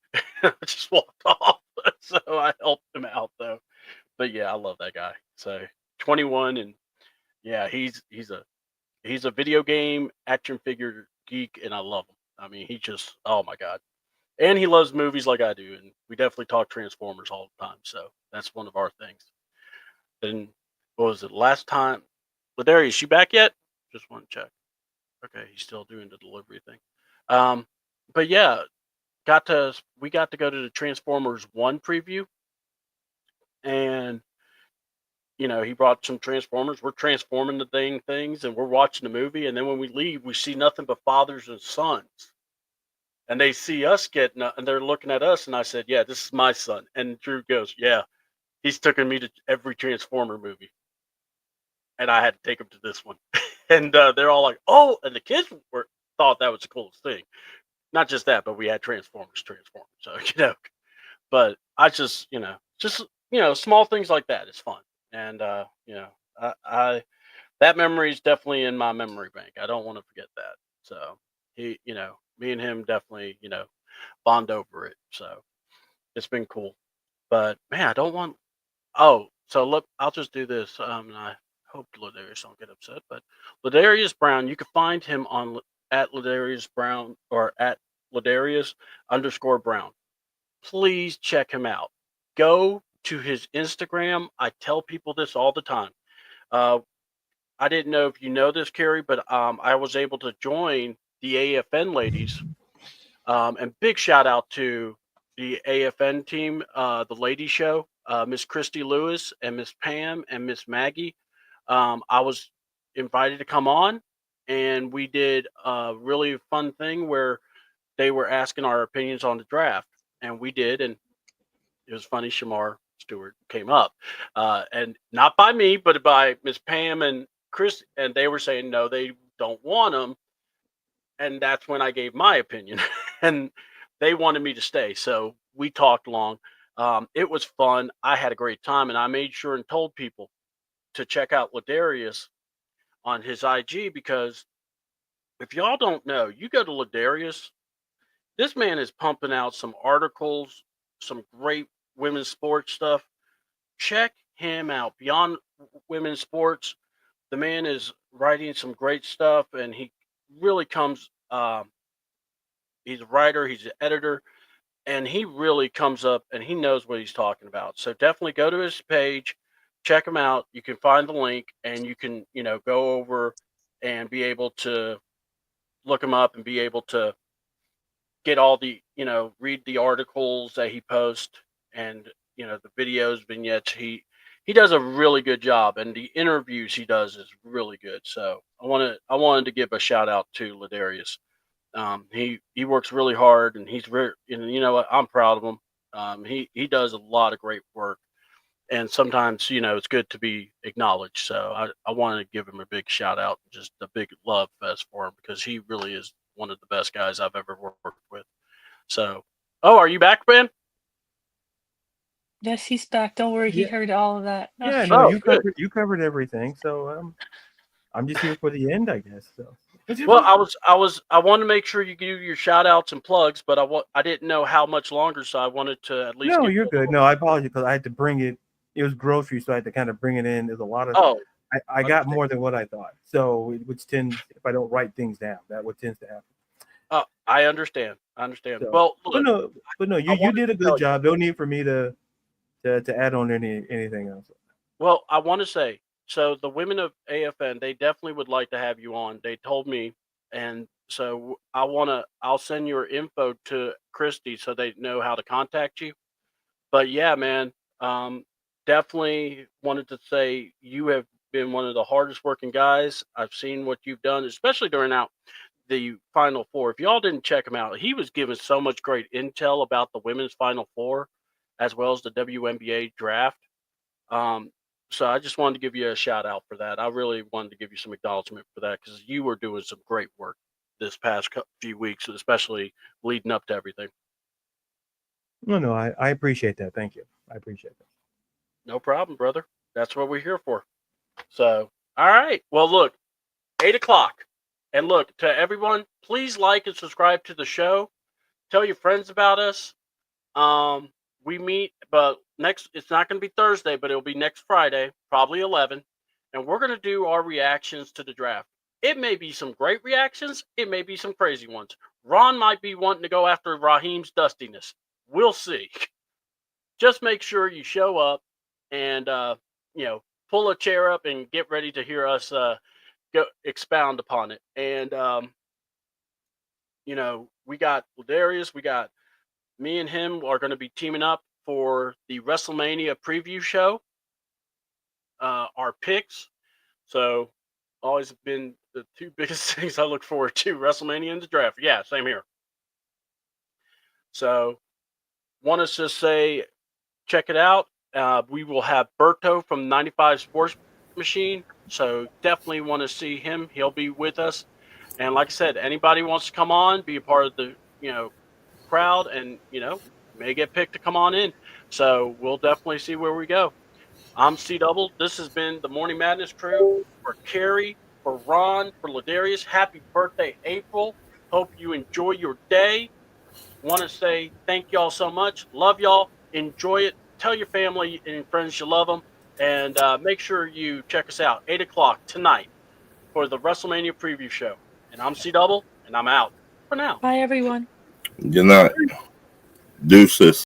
I just walked off. So I helped him out though. But yeah, I love that guy. So 21 and yeah, he's a video game action figure geek and I love him. I mean, he just oh my god. And he loves movies like I do and we definitely talk Transformers all the time. So that's one of our things. Then what was it last time? Ladarius, you back yet? Just want to check. Okay, he's still doing the delivery thing. Um, but yeah, we got to go to the Transformers One preview, and he brought some Transformers. We're transforming the things, and we're watching the movie. And then when we leave, we see nothing but fathers and sons, and they see us and they're looking at us. And I said, "Yeah, this is my son." And Drew goes, "Yeah, he's taken me to every Transformer movie." And I had to take them to this one. And they're all like, "Oh!" And the kids thought that was the coolest thing. Not just that, but we had Transformers. So but I just small things like that is fun, and I that memory is definitely in my memory bank. I don't want to forget that. So me and him definitely bond over it. So it's been cool. But man, I don't want Oh, so look, I'll just do this. And I hope Ladarius don't get upset. But Ladarius Brown, you can find him at Ladarius Brown or at Ladarius_Brown. Please check him out. Go to his Instagram. I tell people this all the time. Uh, I didn't know if you know this, Carrie, but I was able to join the AFN ladies. And big shout out to the AFN team, the lady show, Miss Christy Lewis and Miss Pam and Miss Maggie. I was invited to come on, and we did a really fun thing where they were asking our opinions on the draft, and we did, and it was funny. Shamar Stewart came up, and not by me, but by Miss Pam and Chris, and they were saying no, they don't want him, and that's when I gave my opinion, and they wanted me to stay. So we talked long. It was fun. I had a great time, and I made sure and told people to check out Ladarius on his IG because if y'all don't know, you go to Ladarius, this man is pumping out some articles, some great women's sports stuff. Check him out. Beyond women's sports, the man is writing some great stuff, and he really comes. He's a writer, he's an editor, and he really comes up and he knows what he's talking about. So definitely go to his page, check him out. You can find the link, and you can go over and be able to look him up and be able to get all the read the articles that he posts and the videos, vignettes. He does a really good job, and the interviews he does is really good. So I wanted to give a shout out to Ladarius. He works really hard, and he's very, and you know what, I'm proud of him. He does a lot of great work, and sometimes it's good to be acknowledged. So I wanted to give him a big shout out, just a big love fest for him because he really is one of the best guys I've ever worked with. So, oh, are you back, Ben? Yes, he's back. Don't worry, he Yeah. heard all of that. Yeah, no, Oh, you good. covered everything. So I'm just here for the end, I guess. So Well, I wanted to make sure you give your shout outs and plugs, but I didn't know how much longer, so I wanted to at least no, give you're you good. No, I apologize because I had to bring it. It was grocery, so I had to kind of bring it in. There's a lot of. Oh, I got understand. more than what I thought. So which tends, if I don't write things down, that what tends to happen. I understand. I understand. So, Well, but look, no, I you wanted did a to tell good you. job. No need for me to add on anything else. Well, I want to say, so the women of AFN, they definitely would like to have you on. They told me, and so I'll send your info to Christy so they know how to contact you. But yeah, man, um, definitely wanted to say you have been one of the hardest working guys. I've seen what you've done, especially during out the Final Four. If y'all didn't check him out, he was giving so much great intel about the women's Final Four, as well as the WNBA draft. Um, so I just wanted to give you a shout out for that. I really wanted to give you some acknowledgement for that because you were doing some great work this past few weeks, especially leading up to everything. No, I appreciate that. Thank you. I appreciate that. No problem, brother. That's what we're here for. So, all right. Well, look, 8 o'clock. And look, to everyone, please like and subscribe to the show. Tell your friends about us. Um, we meet, but it's not going to be Thursday, but it'll be next Friday, probably 11. And we're going to do our reactions to the draft. It may be some great reactions. It may be some crazy ones. Ron might be wanting to go after Raheem's dustiness. We'll see. Just make sure you show up and, pull a chair up and get ready to hear us go expound upon it. And, we got Ladarius, we got me and him are going to be teaming up for the WrestleMania preview show, our picks. So, always been the two biggest things I look forward to, WrestleMania and the draft. Yeah, same here. So, want us to say, check it out. We will have Berto from 95 Sports Machine. So, definitely want to see him. He'll be with us. And like I said, anybody wants to come on, be a part of the, crowd and, may get picked to come on in. So we'll definitely see where we go. I'm C Double. This has been the Morning Madness crew for Carrie, for Ron, for Ladarius. Happy birthday, April. Hope you enjoy your day. Want to say thank y'all so much. Love y'all. Enjoy it. Tell your family and friends you love them. And make sure you check us out 8 o'clock tonight for the WrestleMania preview show. And I'm C Double, and I'm out for now. Bye, everyone. Good night. Deuces.